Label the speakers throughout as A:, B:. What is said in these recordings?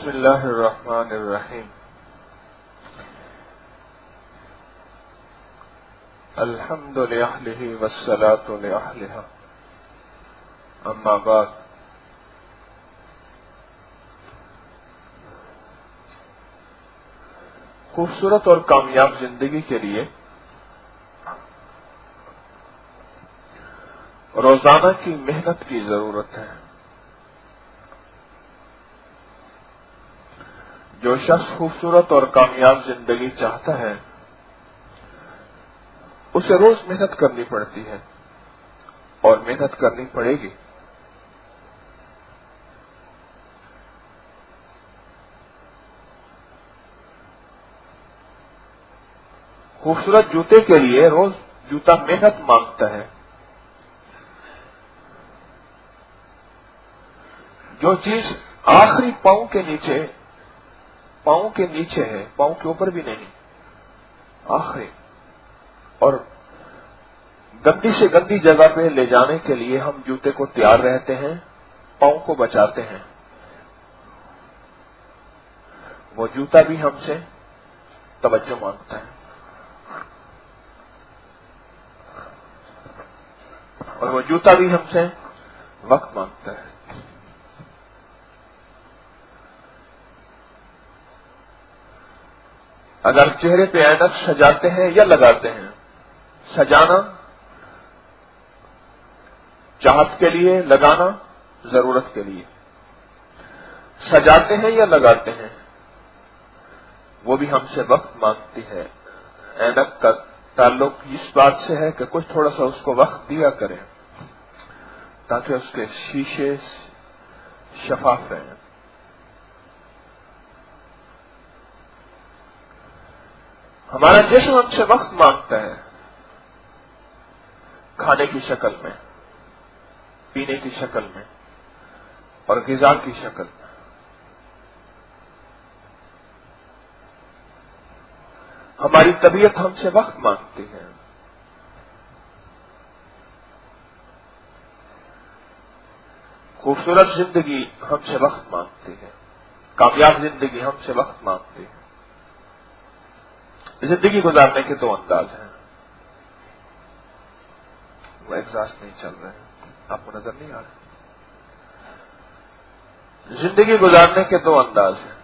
A: بسم اللہ الرحمن الرحیم الحمد للہ والصلاة لأہلہا اما بعد خوبصورت اور کامیاب زندگی کے لیے روزانہ کی محنت کی ضرورت ہے۔ جو شخص خوبصورت اور کامیاب زندگی چاہتا ہے اسے روز محنت کرنی پڑتی ہے اور محنت کرنی پڑے گی۔ خوبصورت جوتے کے لیے روز جوتا محنت مانگتا ہے۔ جو چیز آخری پاؤں کے نیچے ہے، پاؤں کے اوپر بھی نہیں، آخری اور گندی سے گندی جگہ پہ لے جانے کے لیے ہم جوتے کو تیار رہتے ہیں، پاؤں کو بچاتے ہیں، وہ جوتا بھی ہم سے توجہ مانگتا ہے اور وہ جوتا بھی ہم سے وقت مانگتا ہے۔ اگر چہرے پہ اینک سجاتے ہیں یا لگاتے ہیں، سجانا چاہت کے لیے، لگانا ضرورت کے لیے، سجاتے ہیں یا لگاتے ہیں وہ بھی ہم سے وقت مانگتی ہے۔ اینک کا تعلق اس بات سے ہے کہ کچھ تھوڑا سا اس کو وقت دیا کریں تاکہ اس کے شیشے شفاف رہیں۔ ہمارا جسم ہم سے وقت مانگتا ہے، کھانے کی شکل میں، پینے کی شکل میں اور غذا کی شکل میں۔ ہماری طبیعت ہم سے وقت مانگتی ہے۔ خوبصورت زندگی ہم سے وقت مانگتی ہے، کامیاب زندگی ہم سے وقت مانگتی ہے۔ زندگی گزارنے کے دو انداز ہیں، وہ ایگزاسٹ نہیں چل رہے ہیں، آپ کو نظر نہیں آ رہے؟ زندگی گزارنے کے دو انداز ہیں۔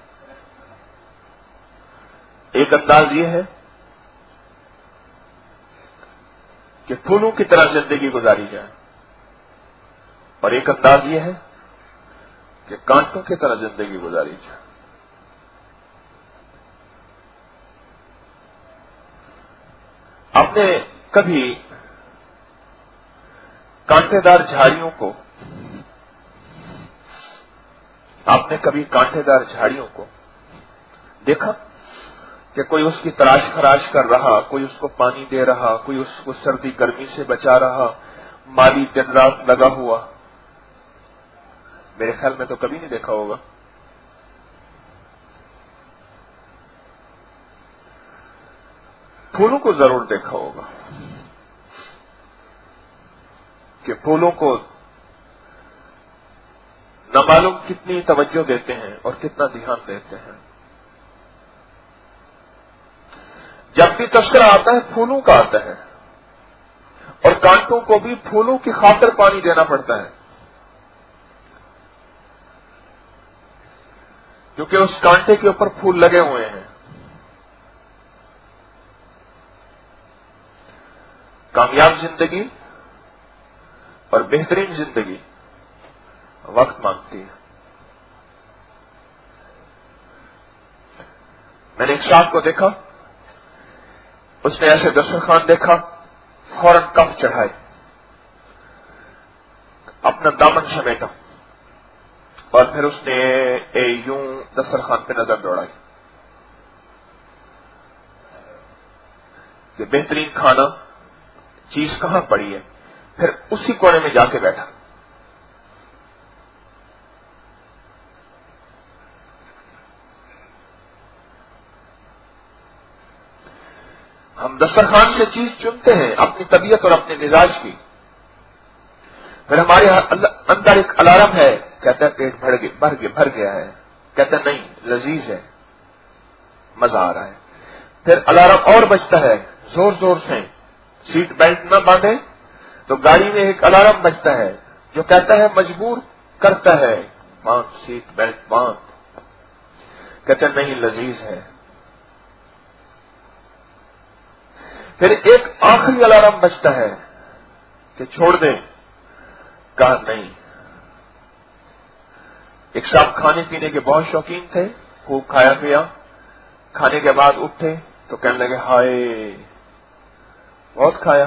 A: ایک انداز یہ ہے کہ پھولوں کی طرح زندگی گزاری جائے اور ایک انداز یہ ہے کہ کانٹوں کی طرح زندگی گزاری جائے۔ آپ نے کبھی کانٹے دار جھاڑیوں کو دیکھا کہ کوئی اس کی تراش خراش کر رہا، کوئی اس کو پانی دے رہا، کوئی اس کو سردی گرمی سے بچا رہا، مالی دن رات لگا ہوا؟ میرے خیال میں تو کبھی نہیں دیکھا ہوگا۔ پھولوں کو ضرور دیکھا ہوگا کہ پھولوں کو نہ معلوم کتنی توجہ دیتے ہیں اور کتنا دھیان دیتے ہیں۔ جب بھی تذکرہ آتا ہے پھولوں کا آتا ہے اور کانٹوں کو بھی پھولوں کی خاطر پانی دینا پڑتا ہے، کیونکہ اس کانٹے کے اوپر پھول لگے ہوئے ہیں۔ کامیاب زندگی اور بہترین زندگی وقت مانگتی ہے۔ میں نے ایک صاحب کو دیکھا، اس نے ایسے دسترخوان دیکھا، فوراً کف چڑھائے، اپنا دامن سمیٹا اور پھر اس نے یوں دسترخوان پہ نظر دوڑائی کہ بہترین کھانا چیز کہاں پڑی ہے، پھر اسی کونے میں جا کے بیٹھا۔ ہم دسترخوان سے چیز چنتے ہیں اپنی طبیعت اور اپنے مزاج کی، پھر ہمارے اندر ایک الارم ہے، کہتا ہے پیٹ بھر گیا ہے، کہتے ہیں نہیں لذیذ ہے، مزہ آ رہا ہے. پھر الارم اور بجتا ہے زور زور سے، سیٹ بیلٹ نہ باندھے تو گاڑی میں ایک الارم بجتا ہے جو کہتا ہے مجبور کرتا ہے باندھ سیٹ بیلٹ باندھ. کہتے ہیں نہیں لذیذ ہے. پھر ایک آخری الارم بجتا ہے کہ چھوڑ دیں، کہا نہیں. ایک صاحب کھانے پینے کے بہت شوقین تھے، خوب کھایا پیا، کھانے کے بعد اٹھے تو کہنے لگے ہائے بہت کھایا.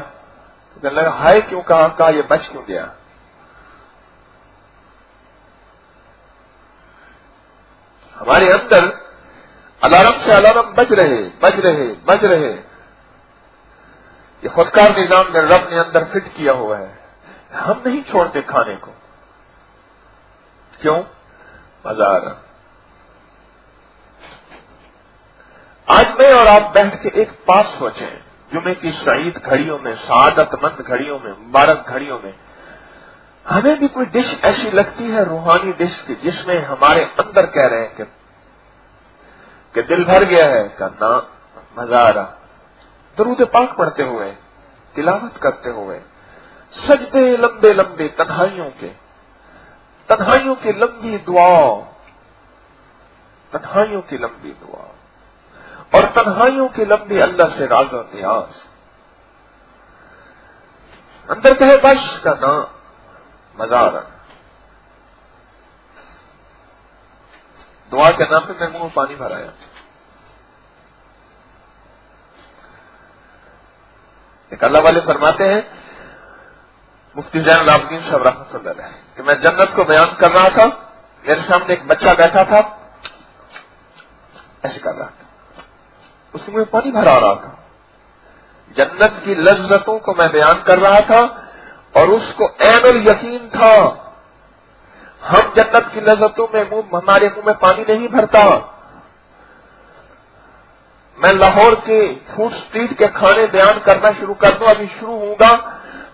A: تو کہنے لگا ہائے کیوں کہا یہ بچ کیوں گیا. ہمارے اندر الارم سے الارم بج رہے. یہ خودکار نظام میں رب نے اندر فٹ کیا ہوا ہے. ہم نہیں چھوڑتے کھانے کو. کیوں؟ مزہ آ رہا. آج میں اور آپ بیٹھ کے ایک بات سوچیں، جمعے کی سعید گھڑیوں میں، سعادت مند گھڑیوں میں، مبارک گھڑیوں میں ہمیں بھی کوئی ڈش ایسی لگتی ہے روحانی ڈش کی جس میں ہمارے اندر کہہ رہے ہیں کہ دل بھر گیا ہے، کہنا مزہ آ رہا. درود پاک پڑھتے ہوئے، تلاوت کرتے ہوئے، سجدے لمبے لمبے، تنہائیوں کی لمبی دعا، اور تنہائیوں کی لمبی اللہ سے راز و نیاز. اندر کہے بش کا نام مزہ آ رہا. دعا کے نام پہ میں منہ پانی بھرایا. ایک اللہ والے فرماتے ہیں، مفتی زین العابدین صاحب رحمۃ اللہ علیہ، کہ میں جنت کو بیان کر رہا تھا، میرے سامنے ایک بچہ بیٹھا تھا، ایسے کر رہا تھا، اس کو میں پانی بھرا رہا تھا. جنت کی لذتوں کو میں بیان کر رہا تھا اور اس کو عین الیقین تھا. ہم جنت کی لذتوں میں ہمارے منہ میں پانی نہیں بھرتا. میں لاہور کے فوڈ اسٹریٹ کے کھانے بیان کرنا شروع کر دوں، ابھی شروع ہوں گا،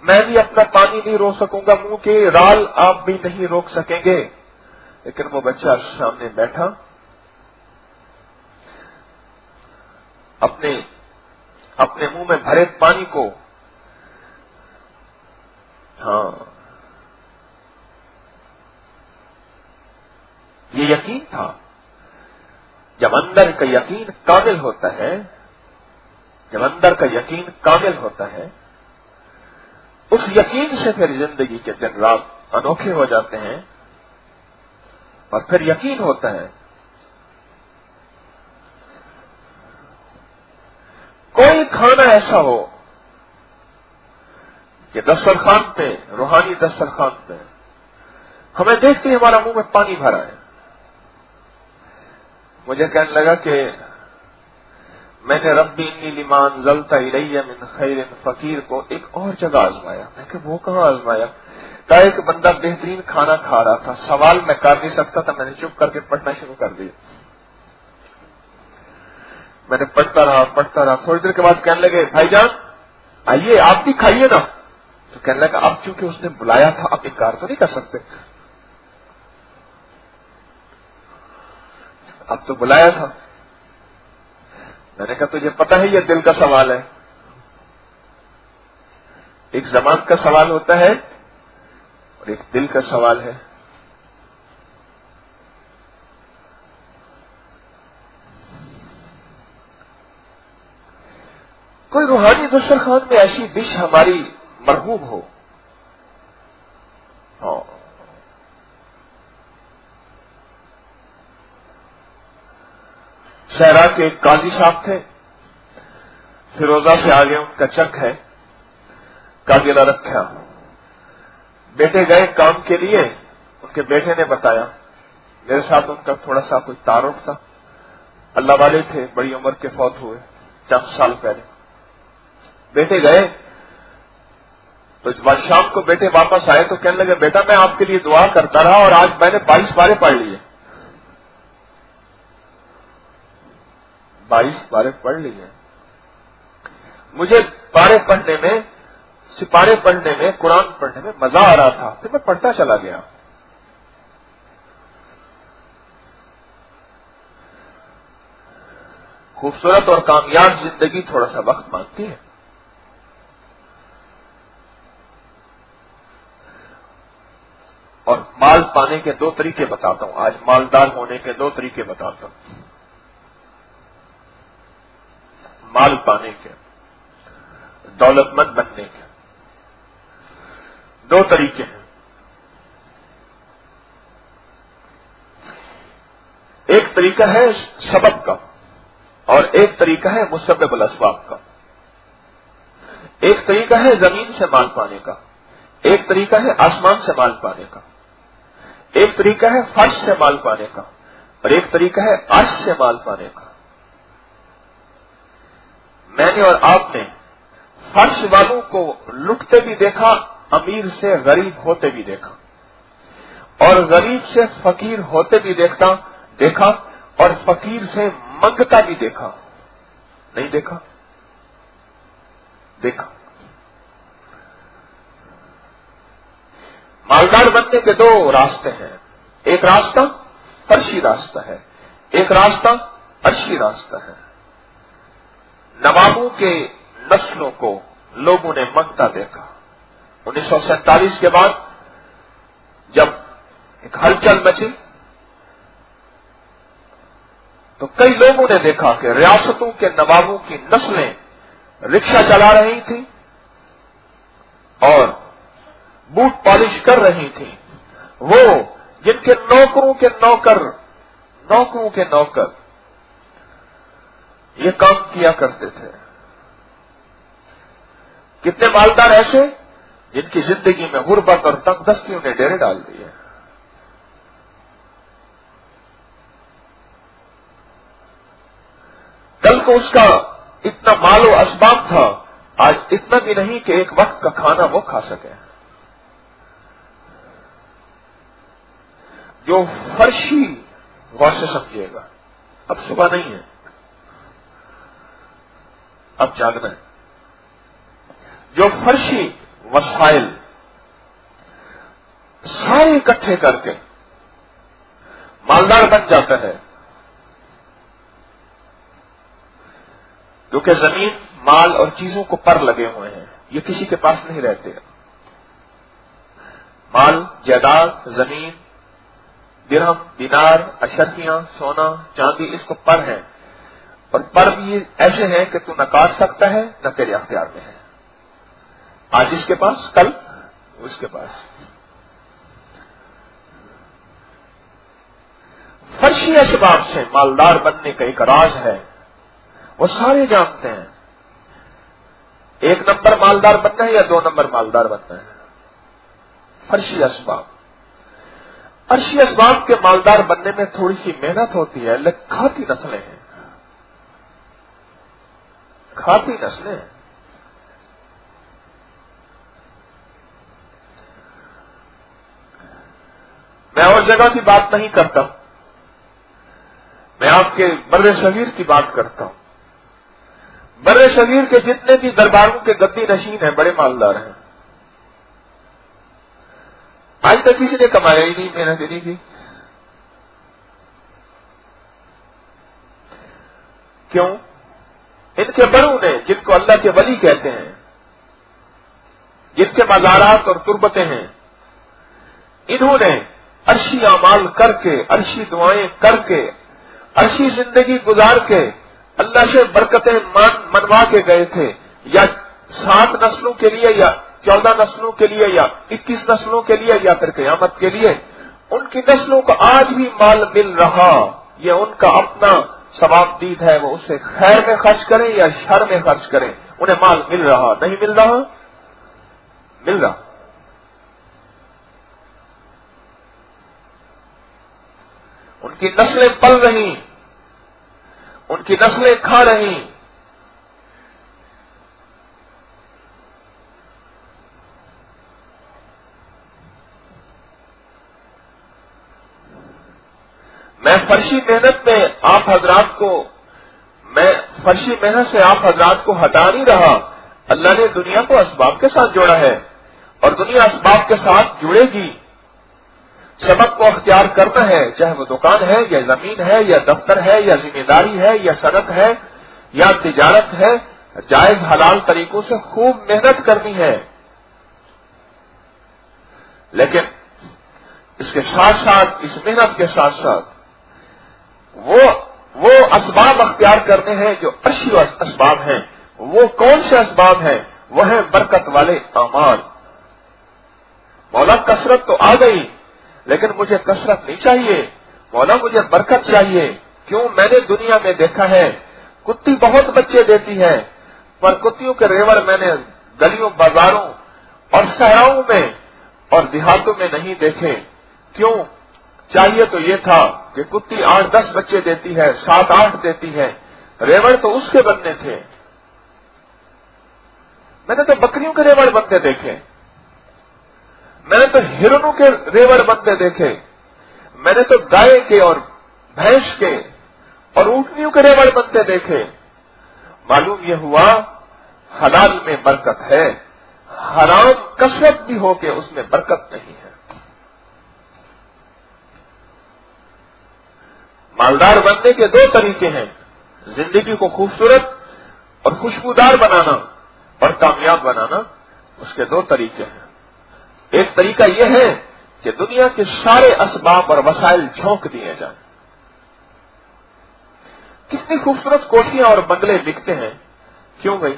A: میں بھی اپنا پانی نہیں روک سکوں گا، منہ کے رال آپ بھی نہیں روک سکیں گے. لیکن وہ بچہ سامنے بیٹھا، اپنے منہ میں بھرے پانی کو، ہاں یہ یقین تھا. جب اندر کا یقین کامل ہوتا ہے، اس یقین سے پھر زندگی کے دن رات انوکھے ہو جاتے ہیں. اور پھر یقین ہوتا ہے کوئی کھانا ایسا ہو کہ دسترخوان پہ، روحانی دسترخوان پہ ہمیں دیکھتے ہی ہمارا منہ میں پانی بھرا ہے. مجھے کہنے لگا کہ میں نے ربی انی لما انزلت الی من خیر فقیر کو ایک اور جگہ آزمایا. میں کہ وہ کہاں آزمایا؟ کہا ایک بندہ بہترین کھانا کھا رہا تھا، سوال میں کر نہیں سکتا تھا، میں نے چپ کر کے پڑھنا شروع کر دیا. میں نے پڑھتا رہا. تھوڑی دیر کے بعد کہنے لگے بھائی جان آئیے آپ بھی کھائیے نا. تو کہنے لگا اب چونکہ اس نے بلایا تھا اب انکار تو نہیں کر سکتے، اب تو بلایا تھا. میں نے کہا تجھے پتا ہے یہ دل کا سوال ہے، ایک زبان کا سوال ہوتا ہے اور ایک دل کا سوال ہے. کوئی روحانی دسترخوان میں ایسی ڈش ہماری مرغوب ہو. ہاں شہرا کے ایک قاضی صاحب تھے، فیروزہ سے آگے ان کا چک ہے، قاضی رکھا. بیٹے گئے کام کے لیے، ان کے بیٹے نے بتایا، میرے ساتھ ان کا تھوڑا سا کوئی تعارف تھا، اللہ والے تھے، بڑی عمر کے فوت ہوئے چند سال پہلے. بیٹے گئے تو شام کو بیٹے واپس آئے تو کہنے لگے بیٹا میں آپ کے لیے دعا کرتا رہا اور آج میں نے 22 پارے پڑھ لیے. 22 پارے پڑھ لیے. مجھے پارے پڑھنے میں، سپارے پڑھنے میں، قرآن پڑھنے میں مزہ آ رہا تھا، پھر میں پڑھتا چلا گیا. خوبصورت اور کامیاب زندگی تھوڑا سا وقت مانگتی ہے. اور مال پانے کے 2 طریقے بتاتا ہوں آج. مالدار ہونے کے 2 طریقے بتاتا ہوں. مال پانے کے، دولت مند بننے کے 2 طریقے ہیں. ایک طریقہ ہے سبب کا اور ایک طریقہ ہے مسبب الاسباب کا. ایک طریقہ ہے زمین سے مال پانے کا، ایک طریقہ ہے آسمان سے مال پانے کا، ایک طریقہ ہے فرش سے مال پانے کا، اور ایک طریقہ ہے عرش سے مال پانے کا. میں نے اور آپ نے فرش والوں کو لٹتے بھی دیکھا، امیر سے غریب ہوتے بھی دیکھا، اور غریب سے فقیر ہوتے بھی دیکھا اور فقیر سے منگتا بھی دیکھا. نہیں دیکھا؟ دیکھا. مالدار بننے کے 2 راستے ہیں. ایک راستہ فرشی راستہ ہے، ایک راستہ عرشی راستہ ہے. نوابوں کے نسلوں کو لوگوں نے منگتا دیکھا. 1947 کے بعد جب ایک ہلچل مچی تو کئی لوگوں نے دیکھا کہ ریاستوں کے نوابوں کی نسلیں رکشہ چلا رہی تھیں اور بوٹ پالش کر رہی تھیں. وہ جن کے نوکروں کے نوکر یہ کام کیا کرتے تھے. کتنے مالدار ایسے جن کی زندگی میں غربت اور تنگ دستیوں نے ڈیرے ڈال دیے. کل کو اس کا اتنا مال و اسباب تھا، آج اتنا بھی نہیں کہ ایک وقت کا کھانا وہ کھا سکے. جو فرشی غور سے سمجھے گا، اب صبح نہیں ہے، اب جاگنا ہے. جو فرشی وسائل سارے اکٹھے کر کے مالدار بن جاتا ہے، کیونکہ زمین، مال اور چیزوں کو پر لگے ہوئے ہیں، یہ کسی کے پاس نہیں رہتے. مال، جائیداد، زمین، درہم، دینار، اشرفیاں، سونا، چاندی، اس کو پر ہے. اور پر بھی ایسے ہیں کہ تو نہ کاٹ سکتا ہے نہ تیرے اختیار میں ہے. آج اس کے پاس، کل اس کے پاس. فرشی اسباب سے مالدار بننے کا ایک راز ہے، وہ سارے جانتے ہیں. 1 نمبر مالدار بننا ہے یا 2 نمبر مالدار بننا ہے؟ فرشی اسباب. عرشی اسباب کے مالدار بننے میں تھوڑی سی محنت ہوتی ہے، لیکن کھاتی نسلیں ہیں، کھاتی نسلیں ہیں. میں اور جگہ کی بات نہیں کرتا، میں آپ کے بر صغیر کی بات کرتا ہوں. بر صغیر کے جتنے بھی درباروں کے گدی نشین ہیں بڑے مالدار ہیں. آج تک کسی نے کمایا ہی نہیں، محنت ہی نہیں کی. کیوں؟ ان کے بڑوں نے، جن کو اللہ کے ولی کہتے ہیں، جن کے مزارات اور تربتیں ہیں، انہوں نے عرشی اعمال کر کے، عرشی دعائیں کر کے، عرشی زندگی گزار کے اللہ سے برکتیں منوا کے گئے تھے. یا 7 نسلوں کے لیے، یا 14 نسلوں کے لیے، یا 21 نسلوں کے لیے، یا پھر قیامت کے لیے. ان کی نسلوں کو آج بھی مال مل رہا، یہ ان کا اپنا ثواب دید ہے. وہ اسے خیر میں خرچ کریں یا شر میں خرچ کریں، انہیں مال مل رہا. نہیں مل رہا؟ مل رہا. ان کی نسلیں پل رہی، ان کی نسلیں کھا رہی. میں فرشی محنت سے آپ حضرات کو ہٹا نہیں رہا. اللہ نے دنیا کو اسباب کے ساتھ جوڑا ہے اور دنیا اسباب کے ساتھ جڑے گی. سبب کو اختیار کرنا ہے، چاہے وہ دکان ہے یا زمین ہے یا دفتر ہے یا ذمہ داری ہے یا صنعت ہے یا تجارت ہے، جائز حلال طریقوں سے خوب محنت کرنی ہے، لیکن اس کے ساتھ ساتھ، اس محنت کے ساتھ ساتھ وہ اسباب اختیار کرنے ہیں جو عرشی اسباب ہیں۔ وہ کون سے اسباب ہیں؟ وہ ہیں برکت والے اعمال۔ مولا کثرت تو آ گئی، لیکن مجھے کثرت نہیں چاہیے، مولا مجھے برکت چاہیے۔ کیوں؟ میں نے دنیا میں دیکھا ہے کتی بہت بچے دیتی ہے، پر کتیوں کے ریوڑ میں نے گلیوں، بازاروں اور صحراؤں میں اور دیہاتوں میں نہیں دیکھے۔ کیوں؟ چاہیے تو یہ تھا کہ کتی 8-10 بچے دیتی ہے، 7-8 دیتی ہے، ریوڑ تو اس کے بننے تھے۔ میں نے تو بکریوں کے ریوڑ بنتے دیکھے، میں نے تو ہرنوں کے ریوڑ بنتے دیکھے، میں نے تو گائے کے اور بھینس کے اور اونٹنیوں کے ریوڑ بنتے دیکھے۔ معلوم یہ ہوا حلال میں برکت ہے، حرام کثرت بھی ہو کے اس میں برکت نہیں ہے۔ مالدار بننے کے 2 طریقے ہیں، زندگی کو خوبصورت اور خوشبودار بنانا اور کامیاب بنانا، اس کے 2 طریقے ہیں۔ ایک طریقہ یہ ہے کہ دنیا کے سارے اسباب اور وسائل جھونک دیے جائیں۔ کتنی خوبصورت کوٹھیاں اور بنگلے بکتے ہیں، کیوں بھائی؟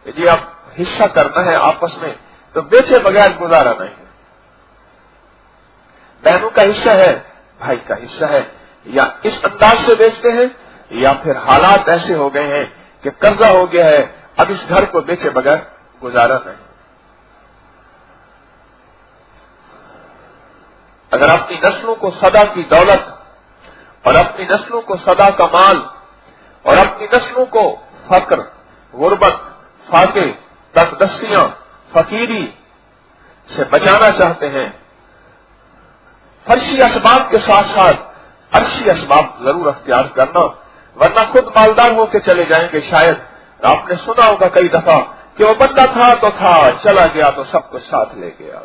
A: جی اب حصہ کرنا ہے آپس میں تو بیچے بغیر گزارا نہیں۔ بہنوں کا حصہ ہے، بھائی کا حصہ ہے، یا اس انداز سے بیچتے ہیں یا پھر حالات ایسے ہو گئے ہیں کہ قرضہ ہو گیا ہے، اب اس گھر کو بیچے بغیر گزارا نہیں۔ اگر اپنی نسلوں کو صدا کی دولت اور اپنی نسلوں کو صدا کا مال اور اپنی نسلوں کو فقر، غربت، فاقے، تنگدستیاں، فقیری سے بچانا چاہتے ہیں، فرشی اسباب کے ساتھ ساتھ عرشی اسباب ضرور اختیار کرنا، ورنہ خود مالدار ہو کے چلے جائیں گے۔ شاید آپ نے سنا ہوگا کئی دفعہ کہ وہ بندہ تھا تو تھا، چلا گیا تو سب کچھ ساتھ لے گیا۔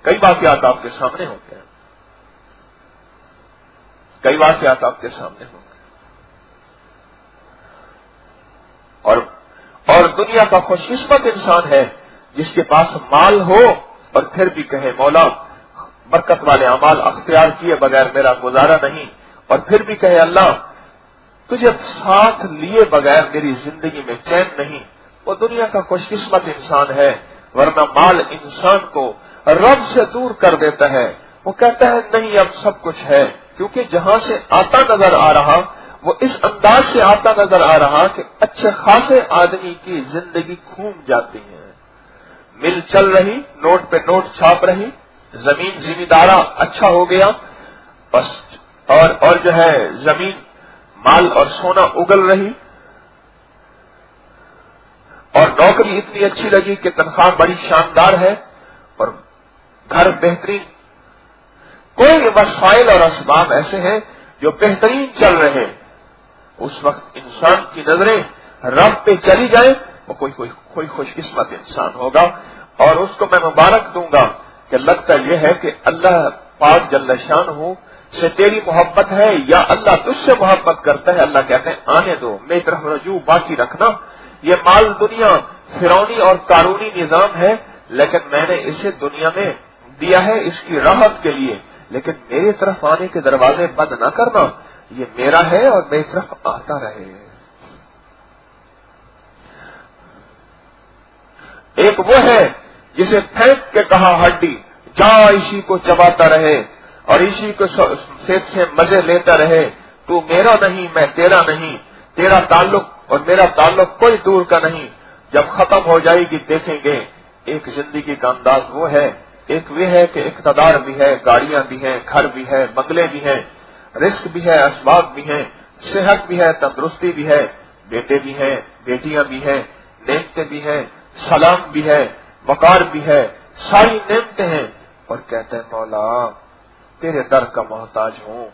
A: کئی واقعات آپ کے سامنے ہوں گے، کئی واقعات آپ کے سامنے ہوں گے۔ اور دنیا کا خوش قسمت انسان ہے جس کے پاس مال ہو اور پھر بھی کہے مولا برکت والے اعمال اختیار کیے بغیر میرا گزارا نہیں، اور پھر بھی کہے اللہ تجھے ساتھ لیے بغیر میری زندگی میں چین نہیں، وہ دنیا کا خوش قسمت انسان ہے۔ ورنہ مال انسان کو رب سے دور کر دیتا ہے، وہ کہتا ہے نہیں اب سب کچھ ہے، کیونکہ جہاں سے آتا نظر آ رہا وہ اس انداز سے آتا نظر آ رہا کہ اچھے خاصے آدمی کی زندگی گھوم جاتی ہے، مل چل رہی، نوٹ پہ نوٹ چھاپ رہی، زمین زمیندارہ اچھا ہو گیا بس، اور جو ہے زمین مال اور سونا اگل رہی، اور نوکری اتنی اچھی لگی کہ تنخواہ بڑی شاندار ہے اور گھر بہترین۔ کوئی وسائل اور اسباب ایسے ہیں جو بہترین چل رہے ہیں، اس وقت انسان کی نظریں رب پہ چلی جائیں، وہ کوئی خوش قسمت انسان ہوگا، اور اس کو میں مبارک دوں گا کہ لگتا یہ ہے کہ اللہ پاک جل شانہ سے تیری محبت ہے یا اللہ تجھ سے محبت کرتا ہے۔ اللہ کہتے ہیں آنے دو، میری طرف رجوع باقی رکھنا۔ یہ مال دنیا فرعونی اور قارونی نظام ہے، لیکن میں نے اسے دنیا میں دیا ہے اس کی راحت کے لیے، لیکن میری طرف آنے کے دروازے بند نہ کرنا، یہ میرا ہے اور میری طرف آتا رہے۔ ایک وہ ہے جسے پھینک کے کہا ہڈی جا اسی کو چباتا رہے اور اسی کو سے مزے لیتا رہے، تو میرا نہیں میں تیرا نہیں، تیرا تعلق اور میرا تعلق کوئی دور کا نہیں، جب ختم ہو جائے گی دیکھیں گے۔ ایک زندگی کا انداز وہ ہے، ایک وہ ہے کہ اقتدار بھی ہے، گاڑیاں بھی ہیں، گھر بھی ہے، بنگلے بھی ہیں، رزق بھی ہے، اسباب بھی ہیں، صحت بھی ہے، تندرستی بھی ہے، بیٹے بھی ہیں، بیٹیاں بھی ہیں، نعمتیں بھی ہیں، سلام بھی ہے، وقار بھی ہے، ساری نعمتیں ہیں، اور کہتے ہیں مولا تیرے در کا محتاج ہوں،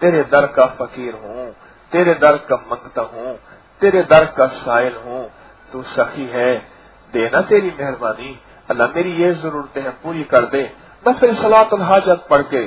A: تیرے در کا فقیر ہوں، تیرے در کا منگتا ہوں، تیرے در کا سائل ہوں، تو سخی ہے، دینا تیری مہربانی، اللہ میری یہ ضرورتیں ہیں پوری کر دے۔ نفل صلاۃ الحاجت پڑھ کے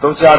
A: 2-4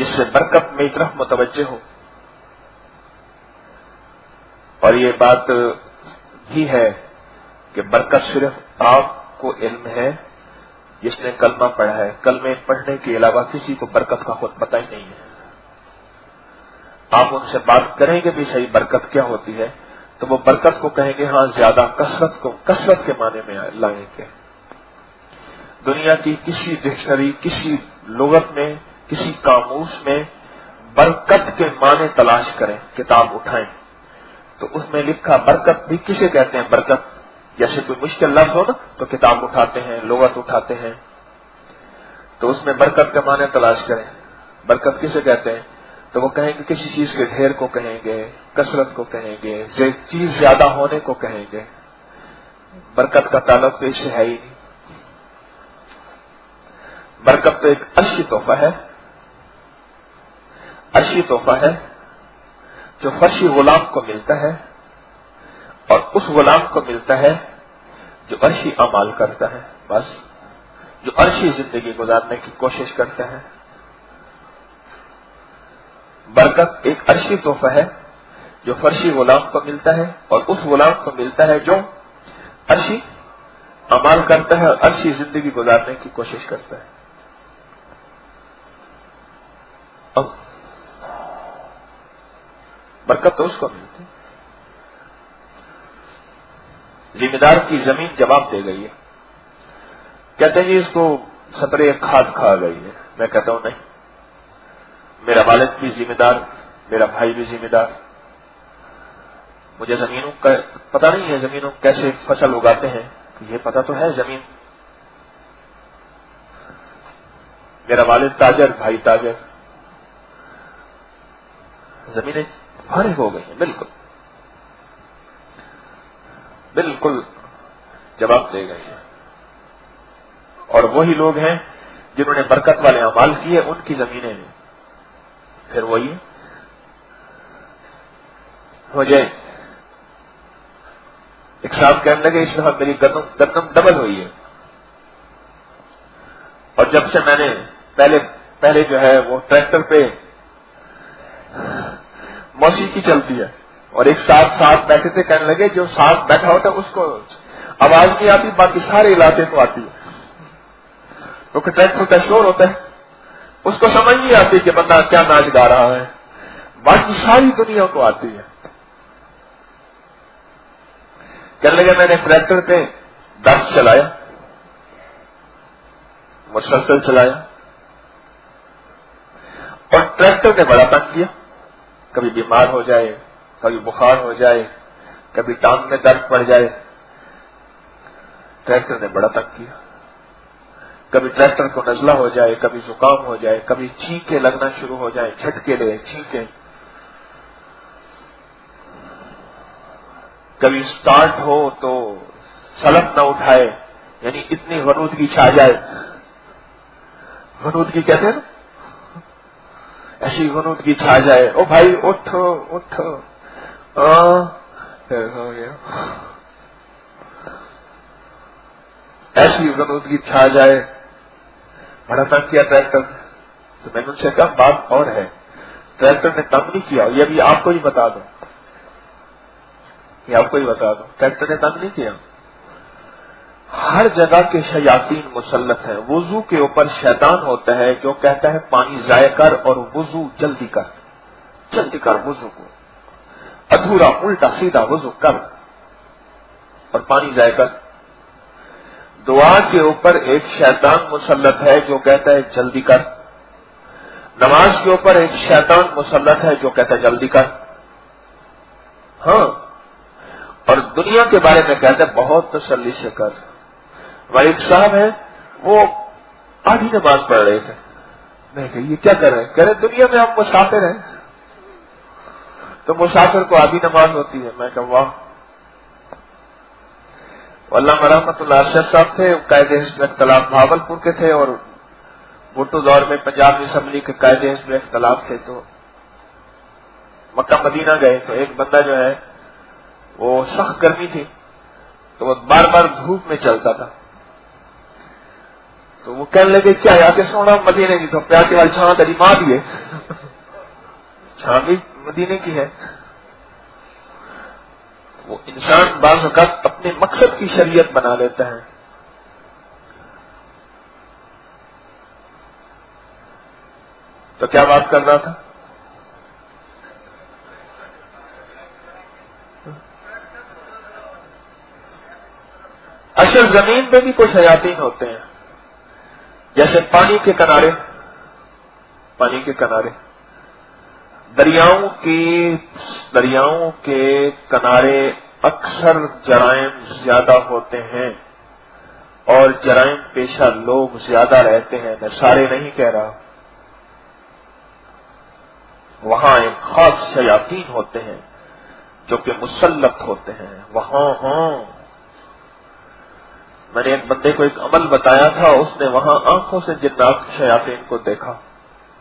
A: جس سے برکت میری طرف متوجہ ہو. اور یہ بات بھی ہے کہ برکت صرف آپ کو علم ہے جس نے کلمہ پڑھا ہے. کلمے پڑھنے کے علاوہ کسی کو برکت کا خود پتہ ہی نہیں ہے. آپ ان سے بات کریں گے بھی صحیح برکت کیا ہوتی ہے تو وہ برکت کو کہیں گے ہاں زیادہ کثرت کے معنی میں لائیں گے. دنیا کی کسی ڈکشنری، کسی لغت میں، کسی قاموس میں برکت کے معنی تلاش کریں، کتاب اٹھائیں تو اس میں لکھا برکت بھی کسے کہتے ہیں. برکت جیسے کوئی مشکل لفظ ہو نا تو کتاب اٹھاتے ہیں، لغت اٹھاتے ہیں تو اس میں برکت کے معنی تلاش کریں. برکت کسے کہتے ہیں تو وہ کہیں گے کسی چیز کے ڈھیر کو کہیں گے، کثرت کو کہیں گے، چیز زیادہ ہونے کو کہیں گے. برکت کا تعلق تو اس سے ہے ہی نہیں. برکت تو ایک عرشی تحفہ ہے، عرشی تحفہ ہے جو فرشی غلام کو ملتا ہے اور اس غلام کو ملتا ہے جو عرشی اعمال کرتا ہے، بس جو عرشی زندگی گزارنے کی کوشش کرتا ہے. برکت ایک عرشی تحفہ ہے جو فرشی غلام کو ملتا ہے اور اس غلام کو ملتا ہے جو عرشی اعمال کرتا ہے اور عرشی زندگی گزارنے کی کوشش کرتا ہے. برکت تو اس کو ملتی ہے. ذمہ دار کی زمین جواب دے گئی ہے، کہتے ہیں جی اس کو سپرے کھاد کھا گئی ہے. میں کہتا ہوں نہیں، میرا والد بھی ذمہ دار، میرا بھائی بھی ذمہ دار. مجھے زمینوں کا پتہ نہیں ہے، زمینوں کیسے فصل اگاتے ہیں یہ پتہ تو ہے. زمین، میرا والد تاجر، بھائی تاجر، زمینیں فارغ ہو گئی ہیں. بالکل بالکل جواب دے گئی ہے. اور وہی لوگ ہیں جنہوں نے برکت والے اعمال کیے، ان کی زمینیں پھر وہی ہو جائے. ایک صاحب کہنے لگے اس دفعہ میری گندم ڈبل ہوئی ہے، اور جب سے میں نے پہلے جو ہے وہ ٹریکٹر پہ موسیقی چلتی ہے اور ایک ساتھ بیٹھے تھے، کہنے لگے جو ساتھ بیٹھا ہوتا ہے اس کو آواز نہیں آتی، باقی سارے علاقے کو آتی ہے. کیونکہ ٹریکٹر کا شور ہوتا ہے، اس کو سمجھ نہیں آتی کہ بندہ کیا ناچ گا رہا ہے، باقی ساری دنیا کو آتی ہے. کہنے لگے میں نے ٹریکٹر پہ 10 چلایا، مسلسل چلایا، اور ٹریکٹر نے بڑا تنگ کیا. کبھی بیمار ہو جائے، کبھی بخار ہو جائے، کبھی ٹانگ میں درد پڑ جائے. ٹریکٹر نے بڑا تنگ کیا. کبھی ٹریکٹر کو نزلہ ہو جائے، کبھی زکام ہو جائے، کبھی چھینکیں لگنا شروع ہو جائیں، جھٹکے لے چھینکیں. کبھی سٹارٹ ہو تو سلف نہ اٹھائے، یعنی اتنی غنودگی چھا جائے. غنودگی کہتے ہیں نا، ایسی غنودگی چھا جائے، او بھائی اٹھو اٹھو، ہو گیا. ایسی غنودگی چھا جائے. بڑا تنگ کیا ٹریکٹر نے. تو میں نے ان سے کہا بات اور ہے، ٹریکٹر نے تنگ نہیں کیا. یہ بھی آپ کو ہی بتا دوں، ٹریکٹر نے تنگ نہیں کیا. ہر جگہ کے شیاطین مسلط ہیں. وضو کے اوپر شیطان ہوتا ہے جو کہتا ہے پانی ضائع کر اور وضو جلدی کر وضو کو، ادھورا الٹا سیدھا وضو کر اور پانی ضائع کر. دعا کے اوپر ایک شیطان مسلط ہے جو کہتا ہے جلدی کر. نماز کے اوپر ایک شیطان مسلط ہے جو کہتا ہے جلدی کر. ہاں، اور دنیا کے بارے میں کہتا ہے بہت تسلی سے کر. ہمارے ایک صاحب ہیں، وہ آدھی نماز پڑھ رہے تھے. میں کہ یہ کیا کر رہے ہیں؟ کہہ رہے دنیا میں ہم مسافر ہیں تو مسافر کو آدھی نماز ہوتی ہے. میں کہ واہ. علامہ رحمت اللہ ارشد صاحب تھے، قائد حزب اختلاف بھاولپور کے تھے، اور بھٹو دور میں پنجاب اسمبلی کے قائد حزب اختلاف تھے. تو مکہ مدینہ گئے تو ایک بندہ جو ہے وہ سخت گرمی تھی تو وہ بار بار دھوپ میں چلتا تھا. تو تو وہ کہنے لگے کیا یا کہ سونا مدینے کی تو پیا کے وال چھان تری ماں دیے چھان بھی مدینے کی ہے. وہ انسان بعض اوقات اپنے مقصد کی شریعت بنا لیتا ہے. تو کیا بات کر رہا تھا؟ اصل زمین پہ بھی کچھ شیاطین ہوتے ہیں، جیسے پانی کے کنارے دریاؤں کے کنارے اکثر جرائم زیادہ ہوتے ہیں اور جرائم پیشہ لوگ زیادہ رہتے ہیں. میں سارے نہیں کہہ رہا، وہاں ایک خاص شیاطین ہوتے ہیں جو کہ مسلط ہوتے ہیں وہاں. میں نے ایک بندے کو ایک عمل بتایا تھا، اس نے وہاں آنکھوں سے جنات شیاطین کو دیکھا.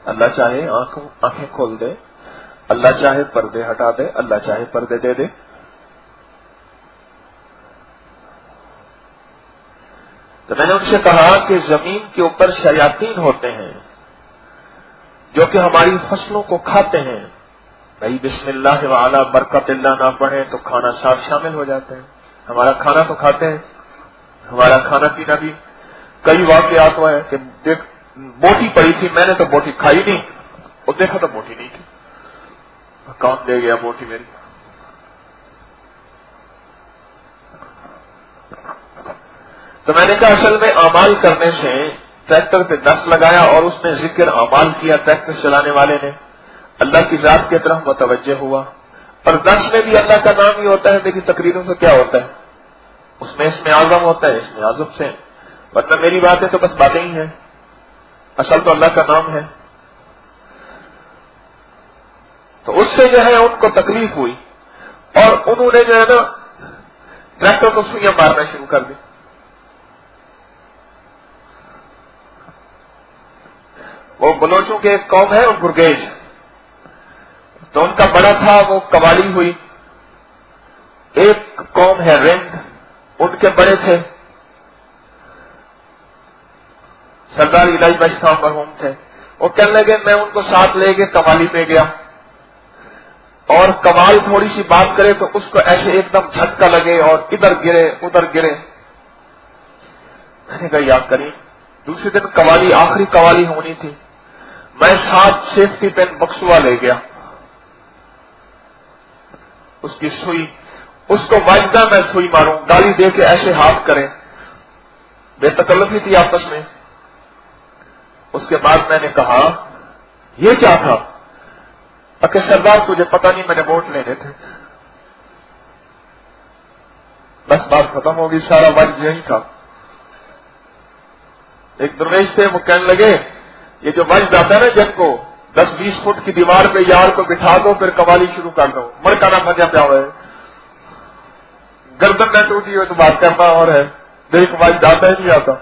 A: اللہ چاہے آنکھیں کھول دے، اللہ چاہے پردے ہٹا دے، اللہ چاہے پردے دے دے. تو میں نے ان سے کہا کہ زمین کے اوپر شیاطین ہوتے ہیں جو کہ ہماری فصلوں کو کھاتے ہیں. بھائی بسم اللہ وعلا برکت اللہ نہ پڑھیں تو کھانا ساتھ شامل ہو جاتے ہیں. ہمارا کھانا تو کھاتے ہیں، ہمارا کھانا پینا بھی. کئی واقعات ہوا ہے کہ دیکھ بوٹی پڑی تھی، میں نے تو بوٹی کھائی نہیں، اور دیکھا تو بوٹی نہیں تھی. کون دے گیا بوٹی میری؟ تو میں نے کہا اصل میں اعمال کرنے سے ٹریکٹر پہ دست لگایا اور اس نے ذکر اعمال کیا، ٹریکٹر چلانے والے نے اللہ کی ذات کی طرف متوجہ ہوا. اور دست میں بھی اللہ کا نام ہی ہوتا ہے. دیکھیے تقریروں سے کیا ہوتا ہے، اس میں اسم اعظم ہوتا ہے، اسم اعظم سے مطلب میری بات ہے تو بس باتیں ہی ہیں، اصل تو اللہ کا نام ہے. تو اس سے جو ہے ان کو تکلیف ہوئی اور انہوں نے جو ہے نا ٹریکٹر کو سوئیاں مارنا شروع کر دی. وہ بلوچوں کے ایک قوم ہے گرگیج، تو ان کا بڑا تھا وہ قوالی ہوئی. ایک قوم ہے رند، ان کے بڑے تھے سردار الہی بخش خان مرحوم تھے. وہ کہنے لگے میں ان کو ساتھ لے کے قوالی پہ گیا، اور قوال تھوڑی سی بات کرے تو اس کو ایسے ایک دم جھٹکا لگے اور ادھر گرے ادھر گرے. میں نے کہا یا کریم. دوسرے دن قوالی آخری قوالی ہونی تھی، میں ساتھ سیفٹی پین بکسوا لے گیا. اس کی سوئی، اس کو واجدہ میں سوئی ماروں، گالی دے کے ایسے ہاتھ کرے، بے تکلفی تھی آپس میں. اس کے بعد میں نے کہا یہ کیا تھا؟ کہ سردار تجھے پتہ نہیں میں نے ووٹ لینے تھے. بس بات ختم ہوگی، سارا وجد یہی تھا. ایک درویش تھے، وہ کہنے لگے یہ جو وجد آتا ہے نا جن کو 10-20 فٹ کی دیوار پہ یار کو بٹھا دو پھر قوالی شروع کر دو، مڑکانا بجا پیا ہوا ہے، گردن نہ ٹوٹی ہوئی تو بات کرنا اور ہے، دیکھ وجد آتا ہی نہیں آتا.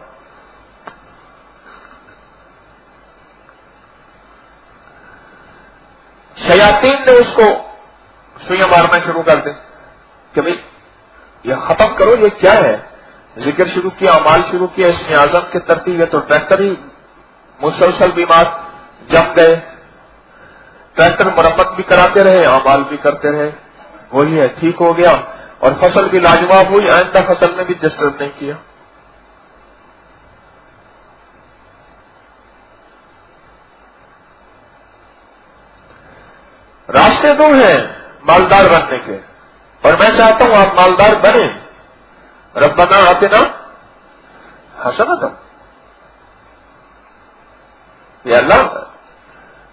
A: شیاطین نے اس کو سوئیاں مارنا شروع کر دیں کہ بھئی یہ ختم کرو، یہ کیا ہے؟ ذکر شروع کیا، اعمال شروع کیا، اسم اعظم کی ترتیب ہے تو ٹریکٹر ہی مسلسل بیمار جم گئے. ٹریکٹر مرمت بھی کراتے رہے، اعمال بھی کرتے رہے، وہی ہے ٹھیک ہو گیا اور فصل بھی لاجواب ہوئی. آئندہ فصل میں بھی ڈسٹرب نہیں کیا. راستے دو ہیں مالدار بننے کے، اور میں چاہتا ہوں آپ مالدار بنیں. ربنا آتنا حسنۃ، یا اللہ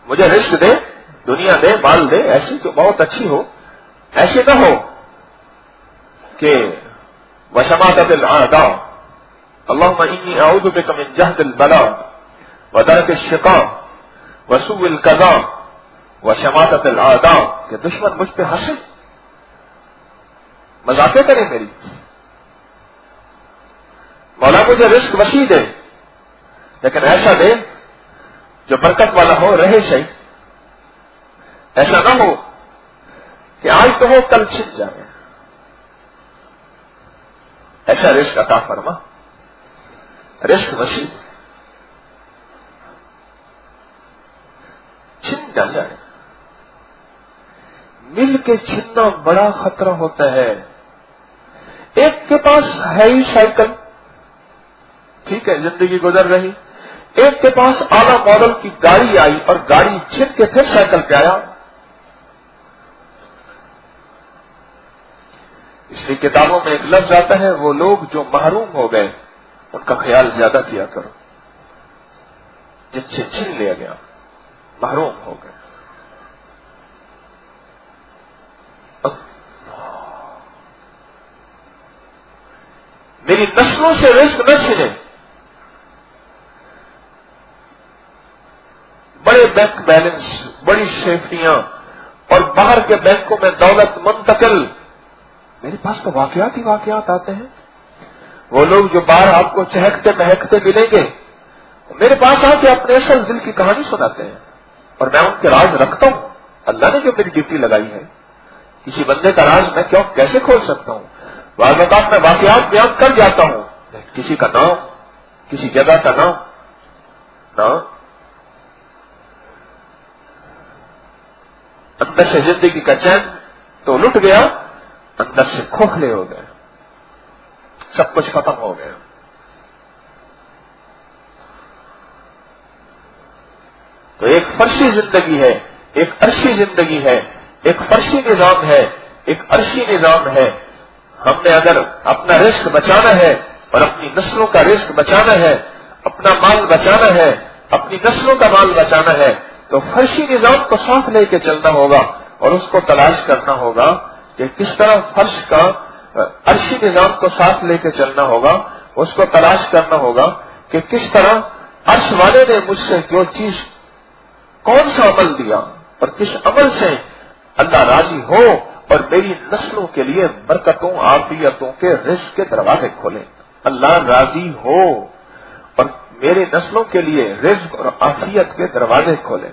A: مجھے رزق دے، دنیا دے، مال دے، ایسی تو بہت اچھی ہو. ایسے نہ ہو کہ وشماتۃ الاعداء، اللهم انی اعوذ بک من جہد البلاء ودرک الشقاء وسوء القضاء وشماتۃ الاعداء، کہ دشمن مجھ پہ ہنسے، مذاقیں کریں میری. مولا مجھے رزق وسیع دے لیکن ایسا دے جو برکت والا ہو، رہے صحیح. ایسا نہ ہو کہ آج تو ہو کل چھن جائے. ایسا رزق عطا فرما، رزق وسیع. چھن نہ جائے. مل کے چھننا بڑا خطرہ ہوتا ہے. ایک کے پاس ہے ہی سائیکل، ٹھیک ہے، زندگی گزر رہی. ایک کے پاس اعلی ماڈل کی گاڑی آئی اور گاڑی چھن کے پھر سائیکل پہ آیا. اس لیے کتابوں میں ایک لفظ آتا ہے، وہ لوگ جو محروم ہو گئے ان کا خیال زیادہ کیا کرو، جن سے چھین لیا گیا، محروم ہو گئے. میری نسلوں سے رزق نہ چھنے. بڑے بینک بیلنس، بڑی سیفٹیاں اور باہر کے بینکوں میں دولت منتقل. میرے پاس تو واقعات ہی واقعات آتے ہیں. وہ لوگ جو باہر آپ کو چہکتے مہکتے ملیں گے، میرے پاس آ کے اپنے اصل دل کی کہانی سناتے ہیں اور میں ان کے راز رکھتا ہوں. اللہ نے جو میری ڈیوٹی لگائی ہے، کسی بندے کا راز میں کیسے کھول سکتا ہوں؟ بعض اوقات میں واقعات بیان کر جاتا ہوں، کسی کا نام، کسی جگہ کا نام نہ، اندر سے زندگی کا چین تو لٹ گیا، اندر سے کھوکھلے ہو گئے، سب کچھ ختم ہو گیا. تو ایک فرشی زندگی ہے، ایک عرشی زندگی ہے، ایک فرشی نظام ہے، ایک عرشی نظام ہے. ہم نے اگر اپنا رزق بچانا ہے اور اپنی نسلوں کا رزق بچانا ہے، اپنا مال بچانا ہے، اپنی نسلوں کا مال بچانا ہے، تو فرشی نظام کو ساتھ لے کے چلنا ہوگا اور اس کو تلاش کرنا ہوگا کہ کس طرح فرش کا عرشی نظام کو ساتھ لے کے چلنا ہوگا. اس کو تلاش کرنا ہوگا کہ کس طرح عرش والے نے مجھ سے جو چیز، کون سا عمل دیا اور کس عمل سے اللہ راضی ہو اور میری نسلوں کے لیے برکتوں، عافیتوں کے رزق کے دروازے کھولے. اللہ راضی ہو اور میرے نسلوں کے لیے رزق اور عافیت کے دروازے کھولے.